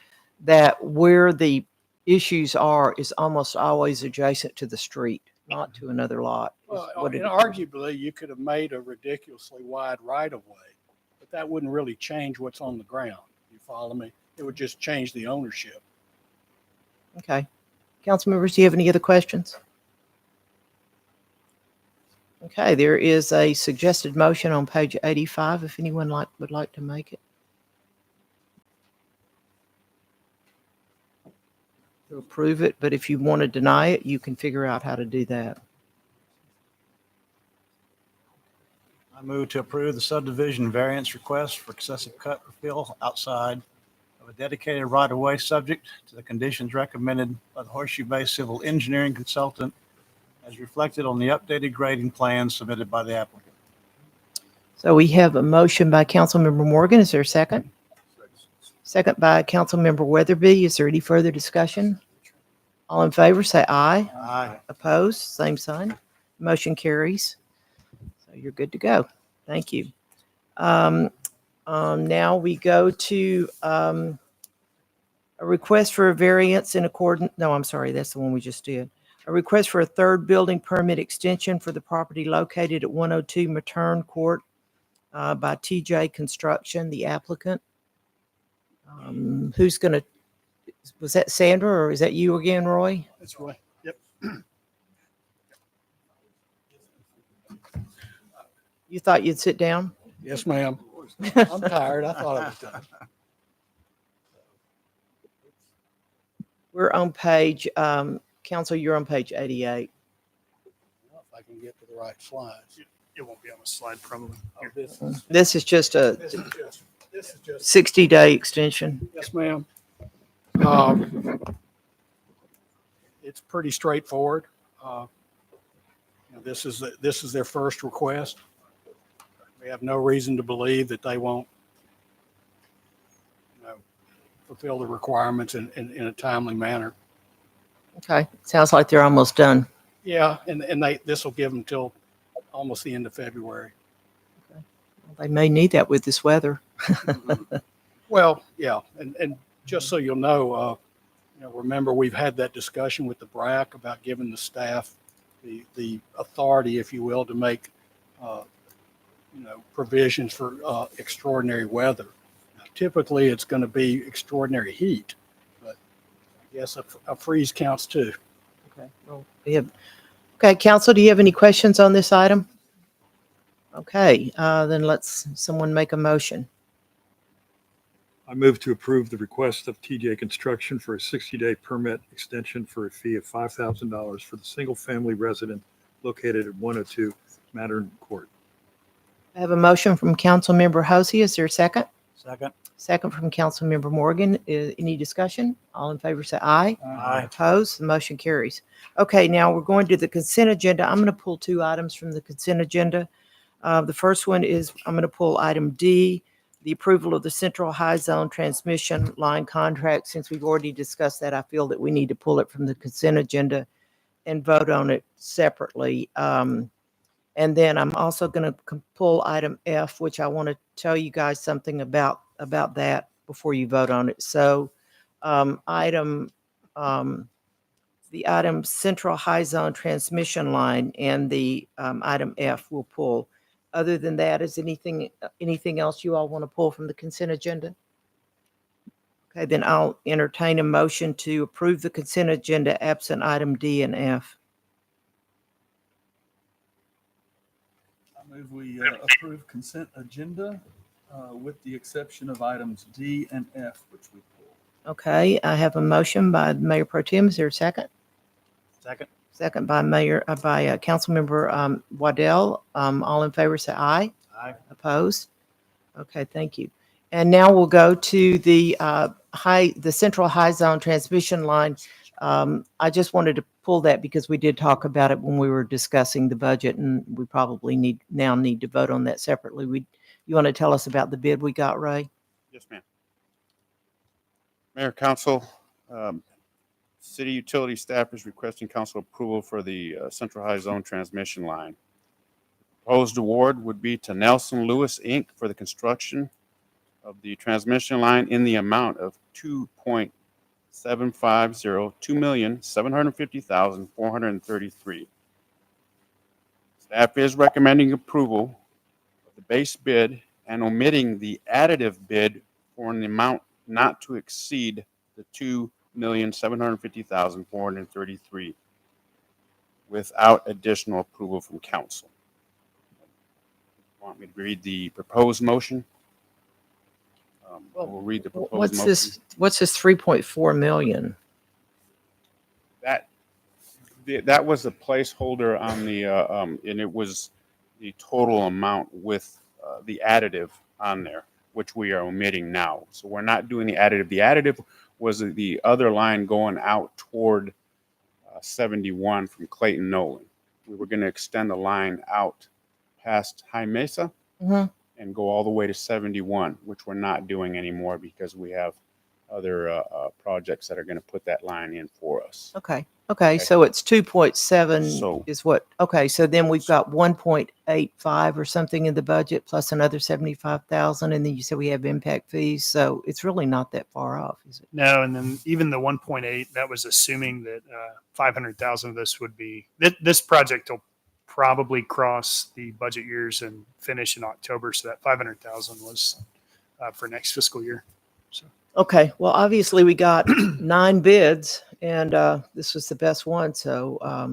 That where the issues are is almost always adjacent to the street, not to another lot. Well, and arguably, you could have made a ridiculously wide right of way, but that wouldn't really change what's on the ground. You follow me? It would just change the ownership. Okay. Council members, do you have any other questions? Okay, there is a suggested motion on page 85, if anyone would like to make it. To approve it, but if you want to deny it, you can figure out how to do that. I move to approve the subdivision variance request for excessive cut or fill outside of a dedicated right-of-way subject to the conditions recommended by the Horseshoe Bay Civil Engineering Consultant as reflected on the updated grading plan submitted by the applicant. So we have a motion by Councilmember Morgan. Is there a second? Second by Councilmember Weatherby. Is there any further discussion? All in favor, say aye. Aye. Opposed, same sign. Motion carries. So you're good to go. Thank you. Now we go to a request for a variance in accordance. No, I'm sorry, that's the one we just did. A request for a third building permit extension for the property located at 102 Matern Court by TJ Construction, the applicant. Who's going to, was that Sandra or is that you again, Roy? That's right. Yep. You thought you'd sit down? Yes, ma'am. I'm tired. I thought I was done. We're on page, Council, you're on page 88. If I can get to the right slides. It won't be on the slide probably. Oh, this This is just a is just 60-day extension. Yes, ma'am. It's pretty straightforward. This is their first request. We have no reason to believe that they won't, fulfill the requirements in a timely manner. Okay, sounds like they're almost done. Yeah, and this will give them till almost the end of February. They may need that with this weather. Well, yeah, and just so you'll know, remember we've had that discussion with the BRAC about giving the staff the authority, if you will, to make provisions for extraordinary weather. Now, typically, it's going to be extraordinary heat, but I guess a freeze counts too. Okay. Well, okay, Council, do you have any questions on this item? Okay, then let's someone make a motion. I move to approve the request of TJ Construction for a 60-day permit extension for a fee of $5,000 for the single-family resident located at 102 Matern Court. I have a motion from Councilmember Hosey. Is there a second? Second. Second from Councilmember Morgan. Any discussion? All in favor say aye. Aye. Opposed? The motion carries. Okay, now we're going to the consent agenda. I'm going to pull two items from the consent agenda. The first one is I'm going to pull item D, the approval of the Central High Zone transmission line contract. Since we've already discussed that, I feel that we need to pull it from the consent agenda and vote on it separately. And then I'm also going to pull item F, which I want to tell you guys something about that before you vote on it. So the item Central High Zone transmission line and the item F will pull. Other than that, is anything else you all want to pull from the consent agenda? Okay, then I'll entertain a motion to approve the consent agenda absent item D and F. I move we approve consent agenda with the exception of items D and F, which we pulled. Okay, I have a motion by Mayor Pro Tem. Is there a second? Second. Second by Councilmember Waddell. All in favor say aye. Aye. Opposed? Okay, thank you. And now we'll go to the Central High Zone transmission line. I just wanted to pull that because we did talk about it when we were discussing the budget, and we probably need to vote on that separately. You want to tell us about the bid we got, Ray? Yes, ma'am. Mayor, Council, City Utility staff is requesting council approval for the Central High Zone transmission line. Proposed award would be to Nelson Lewis, Inc. for the construction of the transmission line in the amount of $2.750,433. Staff is recommending approval of the base bid and omitting the additive bid for an amount not to exceed the $2,750,433 without additional approval from council. Want me to read the proposed motion? We'll read the proposed motion. What's this 3.4 million? That was a placeholder on the, and it was the total amount with the additive on there, which we are omitting now. So we're not doing the additive. The additive was the other line going out toward 71 from Clayton Nolan. We were going to extend the line out past High Mesa Mhm. and go all the way to 71, which we're not doing anymore because we have other projects that are going to put that line in for us. Okay. Okay. So it's 2.7 So- is what? Okay. So then we've got 1.85 or something in the budget plus another 75,000. And then you said we have impact fees. So it's really not that far off, is it? No, and then even the 1.8, that was assuming that 500,000 of this would be, this project will probably cross the budget years and finish in October. So that 500,000 was for next fiscal year. So. Okay. Well, obviously we got 9 bids and this was the best one. So I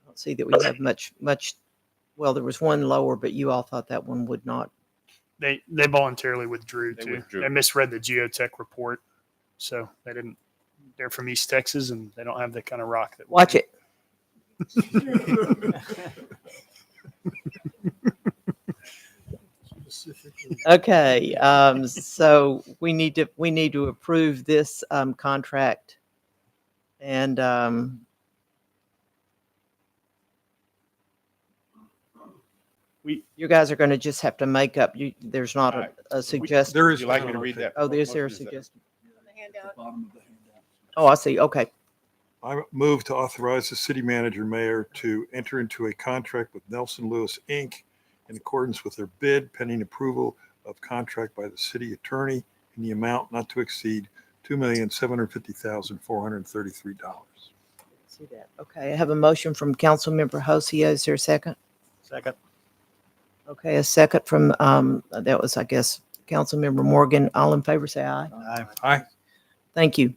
don't see that we have much, well, there was one lower, but you all thought that one would not. They voluntarily withdrew They too. withdrew. They misread the geotech report. So they didn't, they're from East Texas and they don't have the kind of rock that we Watch do. it. Okay, so we need to approve this contract, and you guys are going to just have to make up. There's not a suggestion. There Would is. you like me to read that? Oh, is there a motion? Is that- suggestion? Bottom of the handout. Oh, I see. Okay. I move to authorize the city manager mayor to enter into a contract with Nelson Lewis, Inc. in accordance with their bid pending approval of contract by the city attorney in the amount not to exceed $2,750,433. See that. Okay, I have a motion from Councilmember Hosia. Is there a second? Second. Okay, a second from that was, I guess, Councilmember Morgan. All in favor, say aye. Aye. Aye. Thank you.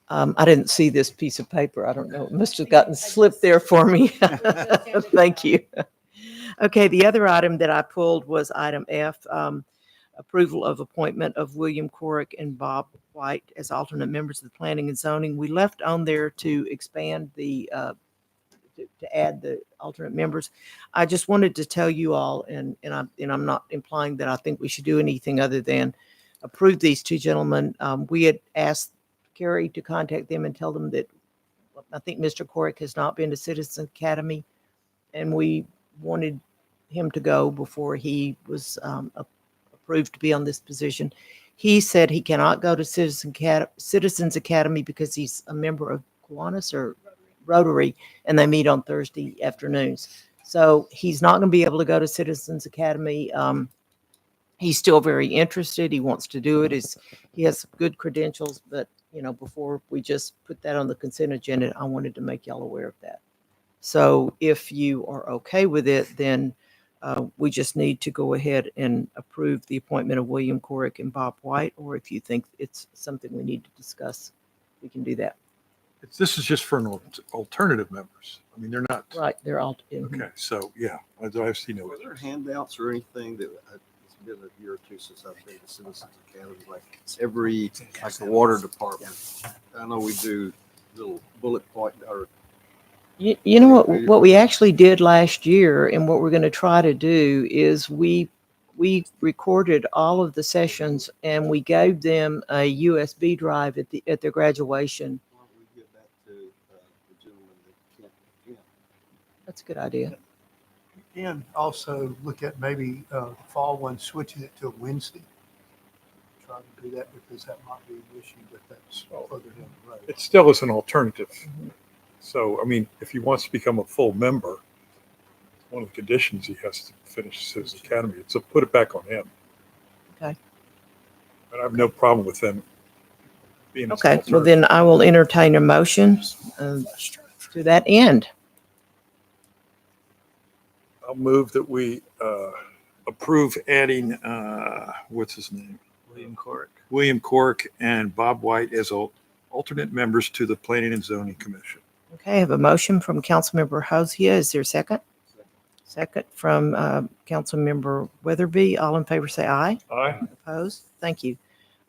I didn't see this piece of paper. I don't know. It must have gotten slipped there for me. Thank you. Okay, the other item that I pulled was item F, approval of appointment of William Corrick and Bob White as alternate members of the Planning and Zoning. We left on there to expand the, to add the alternate members. I just wanted to tell you all, and I'm not implying that I think we should do anything other than approve these 2 gentlemen. We had asked Carrie to contact them and tell them that I think Mr. Corrick has not been to Citizens Academy, and we wanted him to go before he was approved to be on this position. He said he cannot go to Citizens Academy because he's a member of Kiwanis or Rotary, and they meet on Thursday afternoons. So he's not going to be able to go to Citizens Academy. He's still very interested. He wants to do it. He has good credentials, but before we just put that on the consent agenda, I wanted to make y'all aware of that. So if you are okay with it, then we just need to go ahead and approve the appointment of William Corrick and Bob White, or if you think it's something we need to discuss, we can do that. This is just for alternative members. I mean, they're not. Right, they're all. Okay, so yeah, I've seen it. Were there handouts or anything that it's been a year or two since I've been to Citizens Academy, like the water department? I know we do little bullet point or. You know what we actually did last year, and what we're going to try to do is we recorded all of the sessions and we gave them a USB drive at their graduation. Why don't we give that to the gentleman that can't attend? That's a good idea. And also look at maybe the fall one, switching it to a Wednesday. Try to do that because that might be an issue, but that's further down the road. It still is an alternative. So, I mean, if he wants to become a full member, one of the conditions he has to finish Citizens Academy. So put it back on him. Okay. But I have no problem with them being. an Okay, well alternative. then I will entertain a motion to that end. I'll move that we approve adding, what's his name? William Corrick. William Corrick and Bob White as alternate members to the Planning and Zoning Commission. Okay, I have a motion from Councilmember Hosia. Is there a second? Second from Councilmember Weatherby. All in favor say aye. Aye. Opposed? Thank you.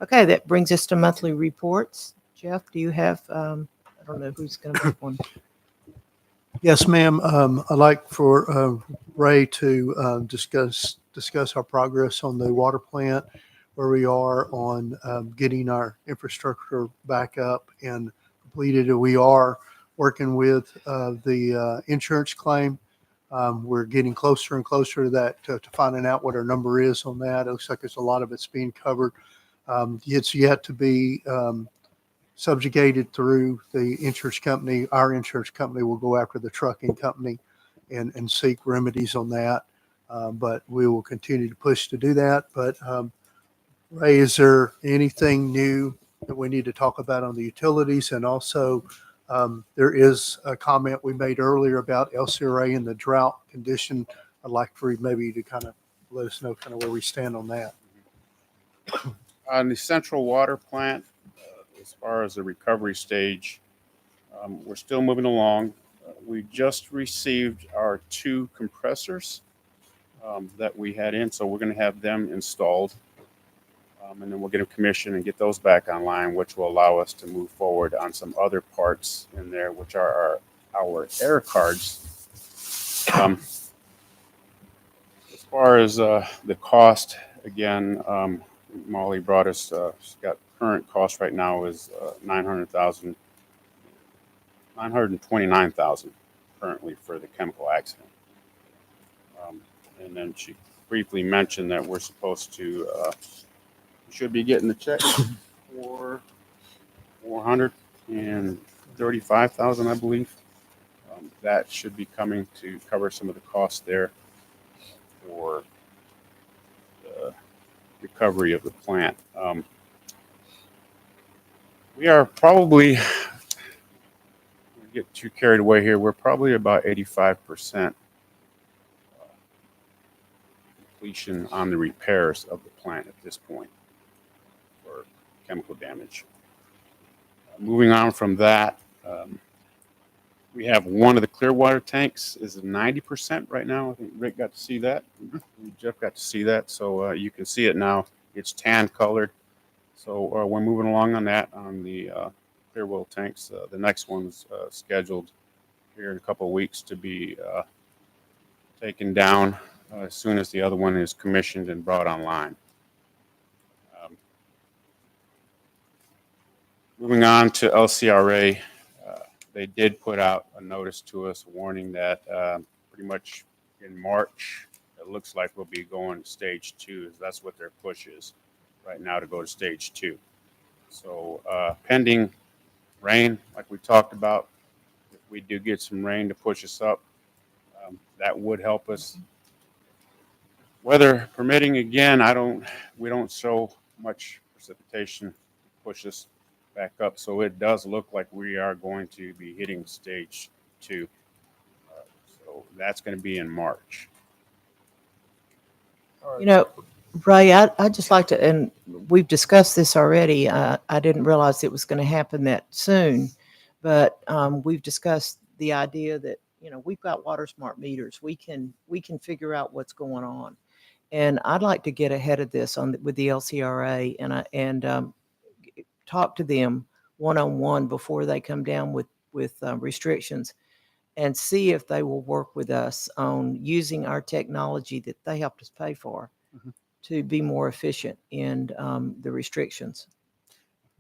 Okay, that brings us to monthly reports. Jeff, do you have, I don't know who's going to make one. Yes, ma'am. I'd like for Ray to discuss our progress on the water plant, where we are on getting our infrastructure back up and completed. We are working with the insurance claim. We're getting closer and closer to that, to finding out what our number is on that. It looks like there's a lot of it's being covered. It's yet to be subjugated through the insurance company. Our insurance company will go after the trucking company and seek remedies on that. But we will continue to push to do that. But Ray, is there anything new that we need to talk about on the utilities? And also, there is a comment we made earlier about LCRA and the drought condition. I'd like for you maybe to kind of let us know kind of where we stand on that. On the central water plant, as far as the recovery stage, we're still moving along. We just received our 2 compressors that we had in, so we're going to have them installed. And then we'll get them commissioned and get those back online, which will allow us to move forward on some other parts in there, which are our air cards. As far as the cost, again, Molly brought us, she's got current cost right now is $929,000 currently for the chemical accident. And then she briefly mentioned that we're supposed to, should be getting the check for $435,000, I believe. That should be coming to cover some of the costs there for the recovery of the plant. We are probably, we get too carried away here, we're probably about 85% completion on the repairs of the plant at this point for chemical damage. Moving on from that, we have one of the clear water tanks is 90% right now. I think Rick got to see that. Jeff got to see that. So you can see it now. It's tan colored. So we're moving along on that on the clear water tanks. The next one's scheduled here in a couple of weeks to be taken down as soon as the other one is commissioned and brought online. Moving on to LCRA, they did put out a notice to us warning that pretty much in March, it looks like we'll be going to stage 2. That's what their push is right now, to go to stage 2. So pending rain, like we talked about, if we do get some rain to push us up, that would help us. Weather permitting, again, we don't show much precipitation to push us back up, so it does look like we are going to be hitting stage 2. So that's going to be in March. You know, Ray, I'd just like to, and we've discussed this already. I didn't realize it was going to happen that soon, but we've discussed the idea that, you know, we've got water smart meters. We can figure out what's going on, and I'd like to get ahead of this with the LCRA and talk to them one-on-one before they come down with restrictions, and see if they will work with us on using our technology that they helped us pay for to be more efficient in the restrictions.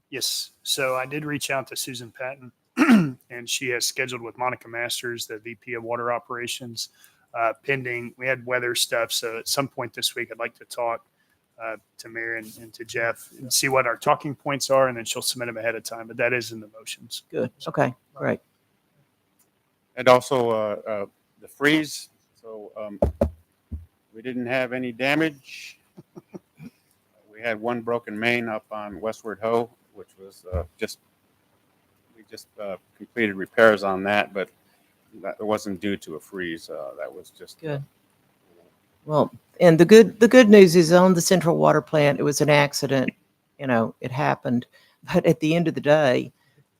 Yes. So I did reach out to Susan Patton, and she has scheduled with Monica Masters, the VP of Water Operations, pending. We had weather stuff, so at some point this week, I'd like to talk to Mary and to Jeff and see what our talking points are, and then she'll submit them ahead of time. But that is in the motions. Good. Okay. Great. And also the freeze. So we didn't have any damage. We had one broken main up on Westward Ho, which was we just completed repairs on that, but that wasn't due to a freeze. That was just good. Well, and the good news is on the central water plant, it was an accident. You know, it happened, but at the end of the day,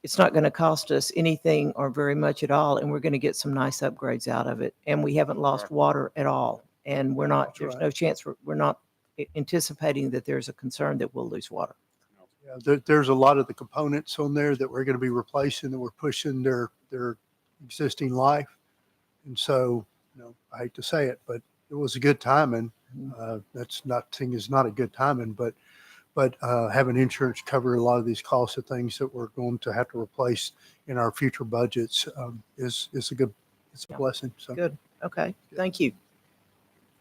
it's not going to cost us anything or very much at all, and we're going to get some nice upgrades out of it. And we haven't lost water at all, and we're not. There's no chance. We're not anticipating that there's a concern that we'll lose water. Yeah, there's a lot of the components on there that we're going to be replacing, that we're pushing their existing life. And so, I hate to say it, but it was a good timing. That's not saying it's not a good timing, but having insurance cover a lot of these costs of things that we're going to have to replace in our future budgets is a good, it's a blessing. So Good. Okay. Thank you.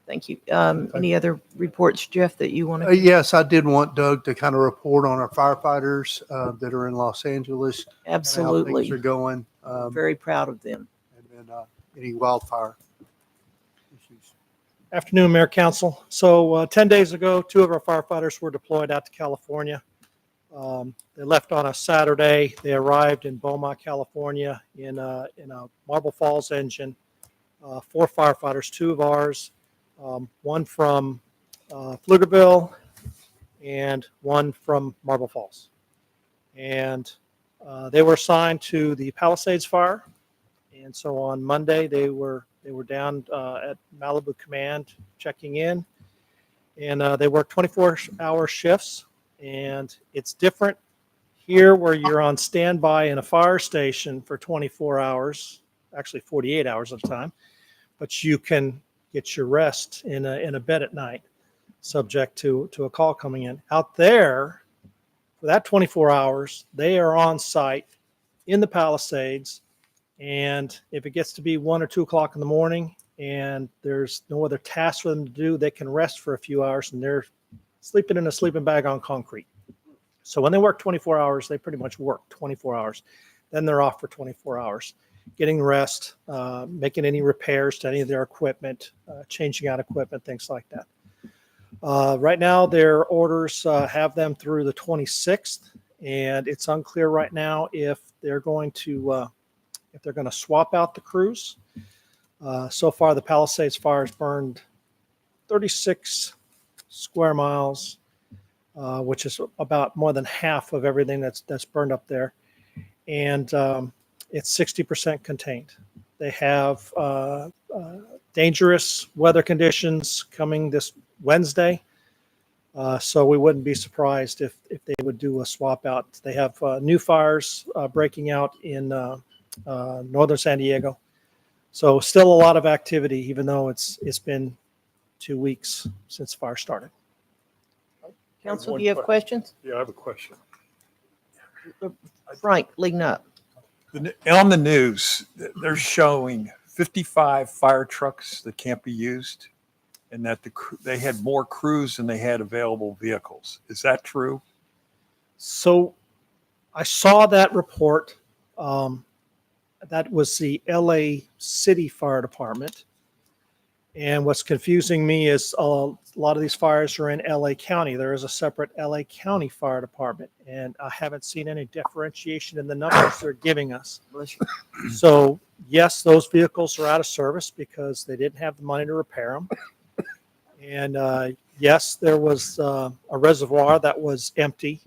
Thank you. Any other reports, Jeff, that you want to? Yes, I did want Doug to kind of report on our firefighters that are in Los Angeles. And how Absolutely. things are going. Very proud of them. And then any wildfire issues. Afternoon, Mayor Council. So 10 days ago, 2 of our firefighters were deployed out to California. They left on a Saturday. They arrived in Beaumont, California in a Marble Falls engine. 4 firefighters, 2 of ours, one from Pflugerville and one from Marble Falls. And they were assigned to the Palisades fire. And so on Monday, they were down at Malibu Command checking in, and they work 24-hour shifts. And it's different here where you're on standby in a fire station for 24 hours, actually 48 hours at a time, but you can get your rest in a bed at night, subject to a call coming in. Out there, for that 24 hours, they are on site in the Palisades. And if it gets to be 1 or 2 o'clock in the morning and there's no other tasks for them to do, they can rest for a few hours, and they're sleeping in a sleeping bag on concrete. So when they work 24 hours, they pretty much work 24 hours. Then they're off for 24 hours, getting rest, making any repairs to any of their equipment, changing out equipment, things like that. Right now, their orders have them through the 26th, and it's unclear right now if they're going to swap out the crews. So far, the Palisades fire has burned 36 square miles, which is about more than half of everything that's burned up there. And it's 60% contained. They have dangerous weather conditions coming this Wednesday. So we wouldn't be surprised if they would do a swap out. They have new fires breaking out in northern San Diego. So still a lot of activity, even though it's been 2 weeks since fire started. Council, do you have questions? Yeah, I have a question. Frank, leading up. On the news, they're showing 55 fire trucks that can't be used, and that they had more crews than they had available vehicles. Is that true? So I saw that report. That was the LA City Fire Department. And what's confusing me is a lot of these fires are in LA County. There is a separate LA County Fire Department, and I haven't seen any differentiation in the numbers they're giving us. So yes, those vehicles are out of service because they didn't have the money to repair them. And yes, there was a reservoir that was empty,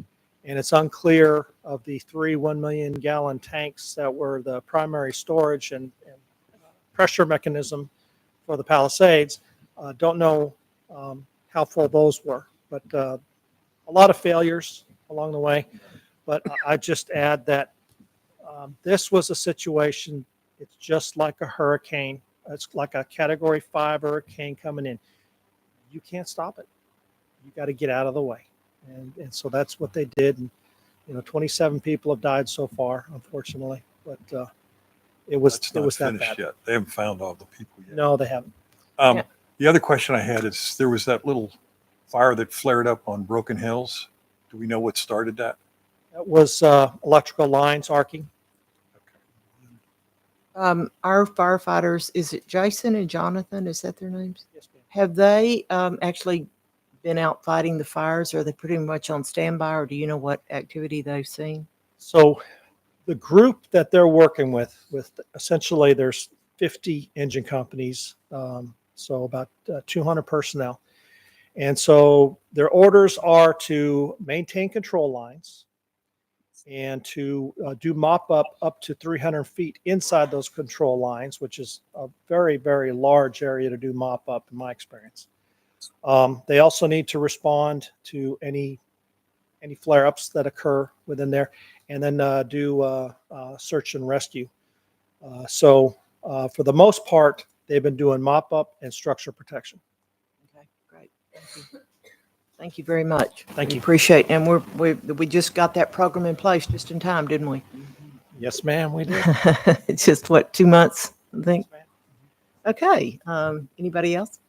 and it's unclear of the 3 1 million gallon tanks that were the primary storage and pressure mechanism for the Palisades. Don't know how full those were, but a lot of failures along the way. But I just add that this was a situation, it's just like a hurricane. It's like a Category 5 hurricane coming in. You can't stop it. You got to get out of the way. And so that's what they did. And, 27 people have died so far, unfortunately. But it was that bad. Yet. They haven't found all the people yet. No, they haven't. The other question I had is there was that little fire that flared up on Broken Hills. Do we know what started that? That was electrical lines arcing. Our firefighters, is it Jason and Jonathan? Is that their names? Yes, ma'am. Have they actually been out fighting the fires? Or are they pretty much on standby, or do you know what activity they've seen? So the group that they're working with essentially there's 50 engine companies, so about 200 personnel. And so their orders are to maintain control lines and to do mop up to 300 feet inside those control lines, which is a very, very large area to do mop up in my experience. They also need to respond to any flare-ups that occur within there, and then do search and rescue. So For the most part, they've been doing mop up and structure protection. Okay, great. Thank you. Thank you very much. Thank We you. appreciate, and we just got that program in place just in time, didn't we? Yes, ma'am, we did. It's just what, 2 months, I think? Okay, anybody else?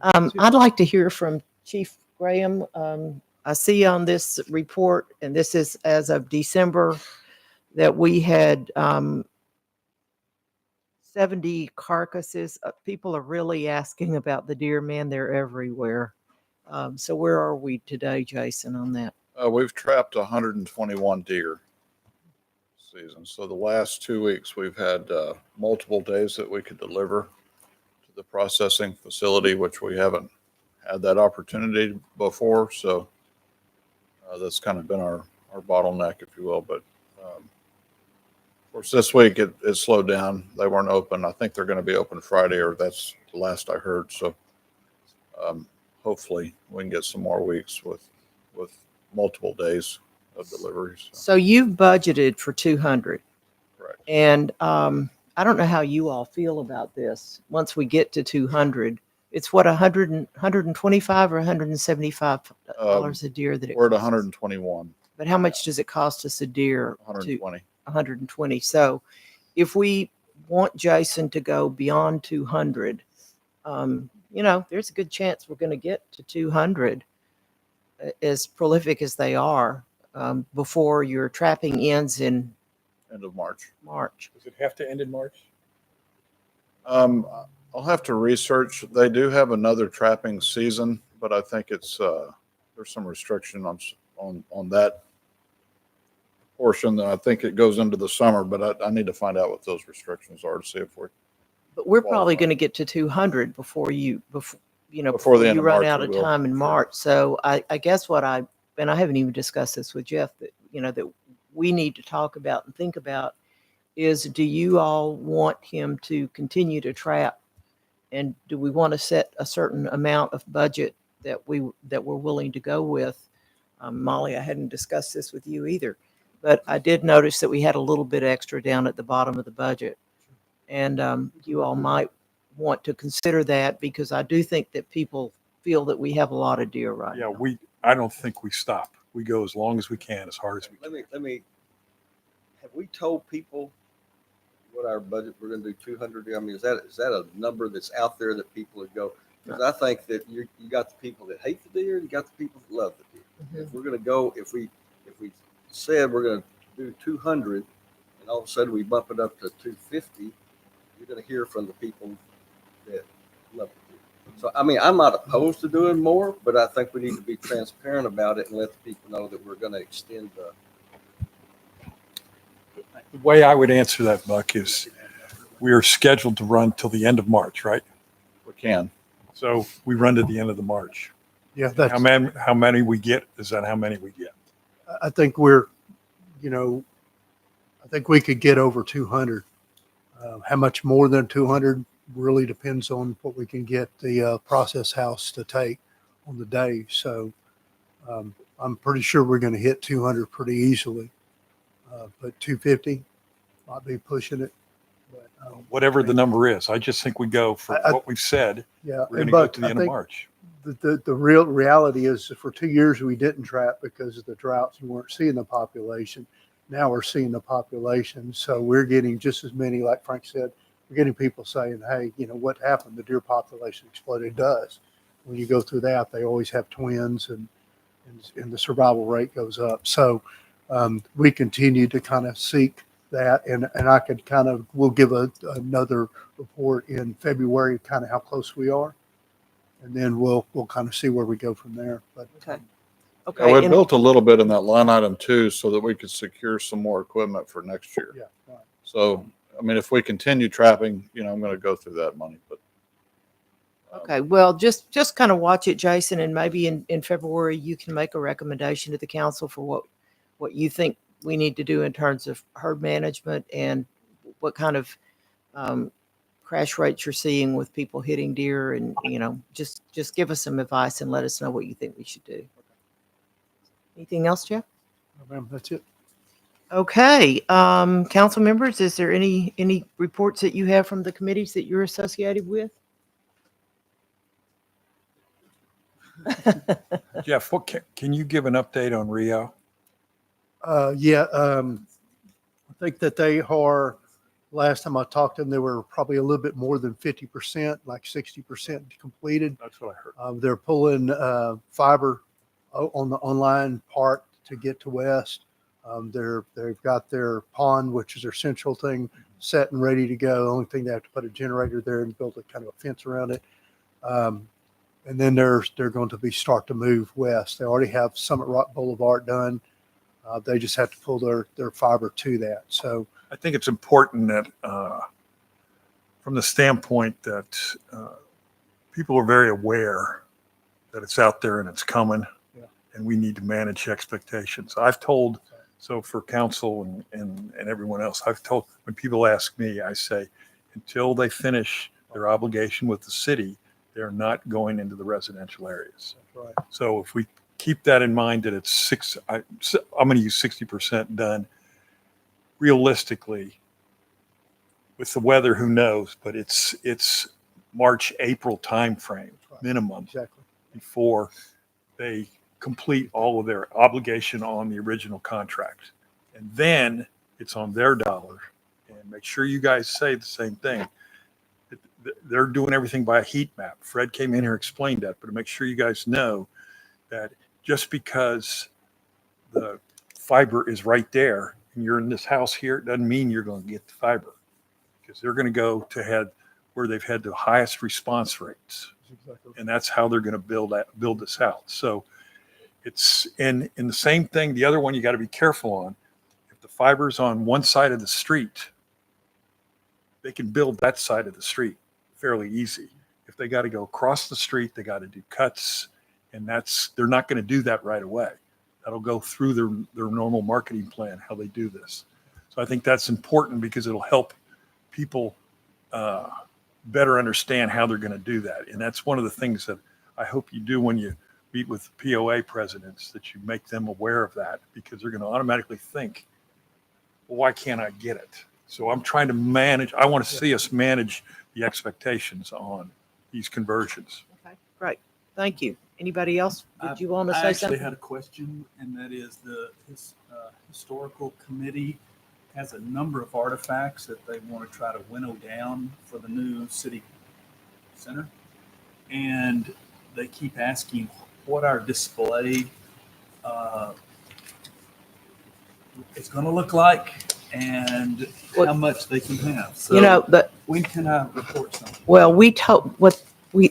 I'd like to hear from Chief Graham. I see on this report, and this is as of December, that we had 70 carcasses. People are really asking about the deer, man. They're everywhere. So where are we today, Jason, on that? We've trapped 121 deer season. So the last 2 weeks, we've had multiple days that we could deliver to the processing facility, which we haven't had that opportunity before. So that's kind of been our bottleneck, if you will. But of course, this week it slowed down. They weren't open. I think they're going to be open Friday, or that's the last I heard. So hopefully we can get some more weeks with multiple days of deliveries. So you've budgeted for 200. Correct. And I don't know how you all feel about this. Once we get to 200, it's what, 125 or $175 a deer that it We're at costs? 121. But how much does it cost us a deer? 120. 120. So if we want Jason to go beyond 200, there's a good chance we're going to get to 200, as prolific as they are, before your trapping ends in end of March. Does it have to end in March? I'll have to research. They do have another trapping season, but I think it's there's some restriction on that portion. That I think it goes into the summer, but I need to find out what those restrictions are to see if we're. But we're probably going to get to 200 before the end you of run March, out we of will. time in March. So I guess and I haven't even discussed this with Jeff, that that we need to talk about and think about is, do you all want him to continue to trap, and do we want to set a certain amount of budget that we're willing to go with? Molly, I hadn't discussed this with you either, but I did notice that we had a little bit extra down at the bottom of the budget, and you all might want to consider that, because I do think that people feel that we have a lot of deer right now. I don't think we stop. We go as long as we can, as hard as we can. Let me, have we told people what our budget, we're going to do 200? I mean, is that a number that's out there that people would go? Because I think that you got the people that hate the deer, and you got the people that love the deer. Mm-hmm. If we're going to go, if we said we're going to do 200, and all of a sudden we bump it up to 250, you're going to hear from the people that love the deer. So, I mean, I'm not opposed to doing more, but I think we need to be transparent about it and let the people know that we're going to extend the. The way I would answer that, Buck, is we are scheduled to run till the end of March, right? We can. So we run to the end of the March. Yeah, that's, How many we get? Is that how many we get? I think I think we could get over 200. How much more than 200 really depends on what we can get the process house to take on the day. So I'm pretty sure we're going to hit 200 pretty easily. But 250 might be pushing it. But, Whatever the number is, I just think we go for what we've said. Yeah, We're going to go to the end of March. The real reality is that for 2 years we didn't trap because of the droughts and weren't seeing the population. Now we're seeing the population, so we're getting just as many, like Frank said, we're getting people saying, hey, what happened? The deer population exploded. It does. When you go through that, they always have twins, and the survival rate goes up. So we continue to kind of seek that, and I could we'll give another report in February, kind of how close we are, and then we'll kind of see where we go from there. But Okay. Yeah, we built a little bit in that line item too, so that we could secure some more equipment for next year. Yeah, right. So, I mean, if we continue trapping, I'm going to go through that money, but. Okay, well, just kind of watch it, Jason, and maybe in February you can make a recommendation to the council for what you think we need to do in terms of herd management, and what kind of crash rates you're seeing with people hitting deer, and just give us some advice and let us know what you think we should do. Anything else, Jeff? Ma'am, that's it. Okay, council members, is there any reports that you have from the committees that you're associated with? Jeff, can you give an update on Rio? Yeah, I think that they are, last time I talked to them, they were probably a little bit more than 50%, like 60% completed. That's what I heard. They're pulling fiber on the online part to get to West. They've got their pond, which is their central thing, set and ready to go. The only thing, they have to put a generator there and build a kind of a fence around it. And then they're going to start to move west. They already have Summit Rock Boulevard done. They just have to pull their fiber to that. So I think it's important that from the standpoint that people are very aware that it's out there and it's coming, and we need to manage expectations. I've told, so for council and everyone else, I've told, when people ask me, I say, until they finish their obligation with the city, they're not going into the residential areas. That's right. So if we keep that in mind, that it's I'm going to use 60% done. Realistically, with the weather, who knows? But it's March, April timeframe minimum before they complete all of their obligation on the original contract, and then it's on their dollar. And make sure you guys say the same thing. They're doing everything by a heat map. Fred came in here, explained that, but to make sure you guys know that just because the fiber is right there and you're in this house here, it doesn't mean you're going to get the fiber, because they're going to go to where they've had the highest response rates. And that's how they're going to build this out. So it's in the same thing. The other one you got to be careful on. If the fiber's on one side of the street, they can build that side of the street fairly easy. If they got to go across the street, they got to do cuts, and they're not going to do that right away. That'll go through their normal marketing plan, how they do this. So I think that's important because it'll help people better understand how they're going to do that. And that's one of the things that I hope you do when you meet with POA presidents, that you make them aware of that, because they're going to automatically think, well, why can't I get it? So I'm trying to manage, I want to see us manage the expectations on these conversions. Okay, great. Thank you. Anybody else? Did you want to I say actually something? had a question, and that is the historical committee has a number of artifacts that they want to try to winnow down for the new city center. And they keep asking what our display is going to look like and how much they can have. So when can I report something? Well, we told we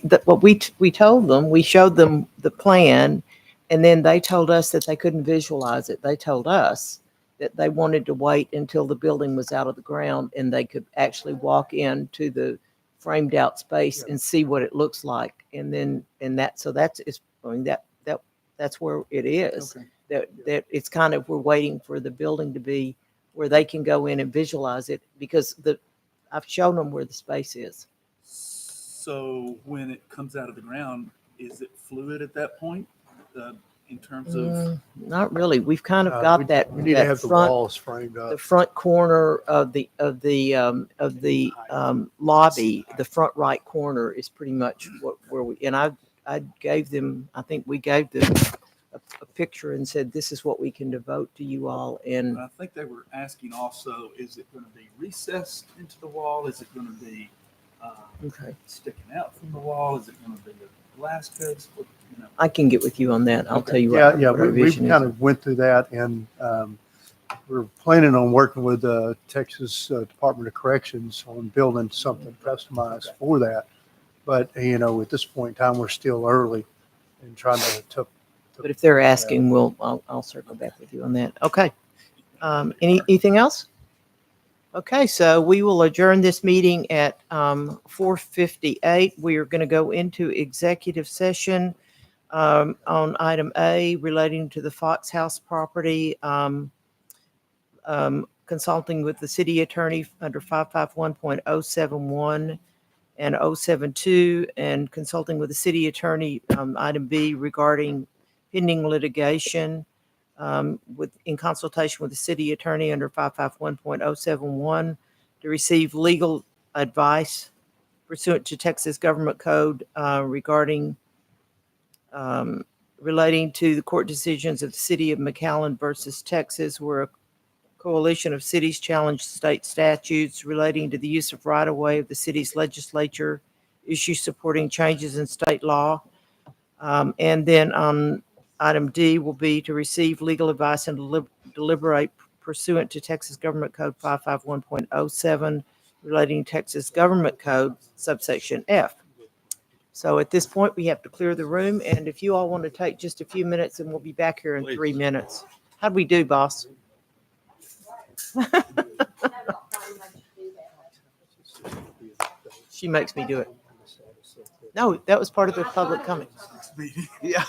told them, we showed them the plan, and then they told us that they couldn't visualize it. They told us that they wanted to wait until the building was out of the ground and they could actually walk into the framed out space and see what it looks like. And then that's where it is. Okay. That it's kind of, we're waiting for the building to be where they can go in and visualize it, because I've shown them where the space is. So when it comes out of the ground, is it fluid at that point in terms of? Not really. We've kind of got that. We need that to have front, the walls framed up. The front corner of the lobby, the front right corner is pretty much where we. And I gave them. I think we gave them a picture and said, "This is what we can devote to you all." And I think they were asking also, is it going to be recessed into the wall? Is it going to be sticking out from the wall? Is it going to be a glass case? I can get with you on that. I'll tell you Yeah, what. yeah, what our we vision kind is. of went through that, and we're planning on working with the Texas Department of Corrections on building something customized for that. But, at this point in time, we're still early in trying to But if they're asking, I'll circle back with you on that. Okay. Anything else? Okay, so we will adjourn this meeting at 4:58. We are going to go into executive session on item A relating to the Fox House property, consulting with the city attorney under 551.071 and 072, and consulting with the city attorney, item B, regarding pending litigation. in consultation with the city attorney under 551.071 to receive legal advice pursuant to Texas Government Code regarding relating to the court decisions of the city of McAllen versus Texas, where a coalition of cities challenged state statutes relating to the use of right-of-way of the city's legislature, issues supporting changes in state law. And then on item D will be to receive legal advice and deliberate pursuant to Texas Government Code 551.07 relating to Texas Government Code subsection F. So at this point, we have to clear the room, and if you all want to take just a few minutes, and we'll be back here in 3 minutes. How'd we do, boss? She makes me do it. No, that was part of the public comment. Meeting. Yeah.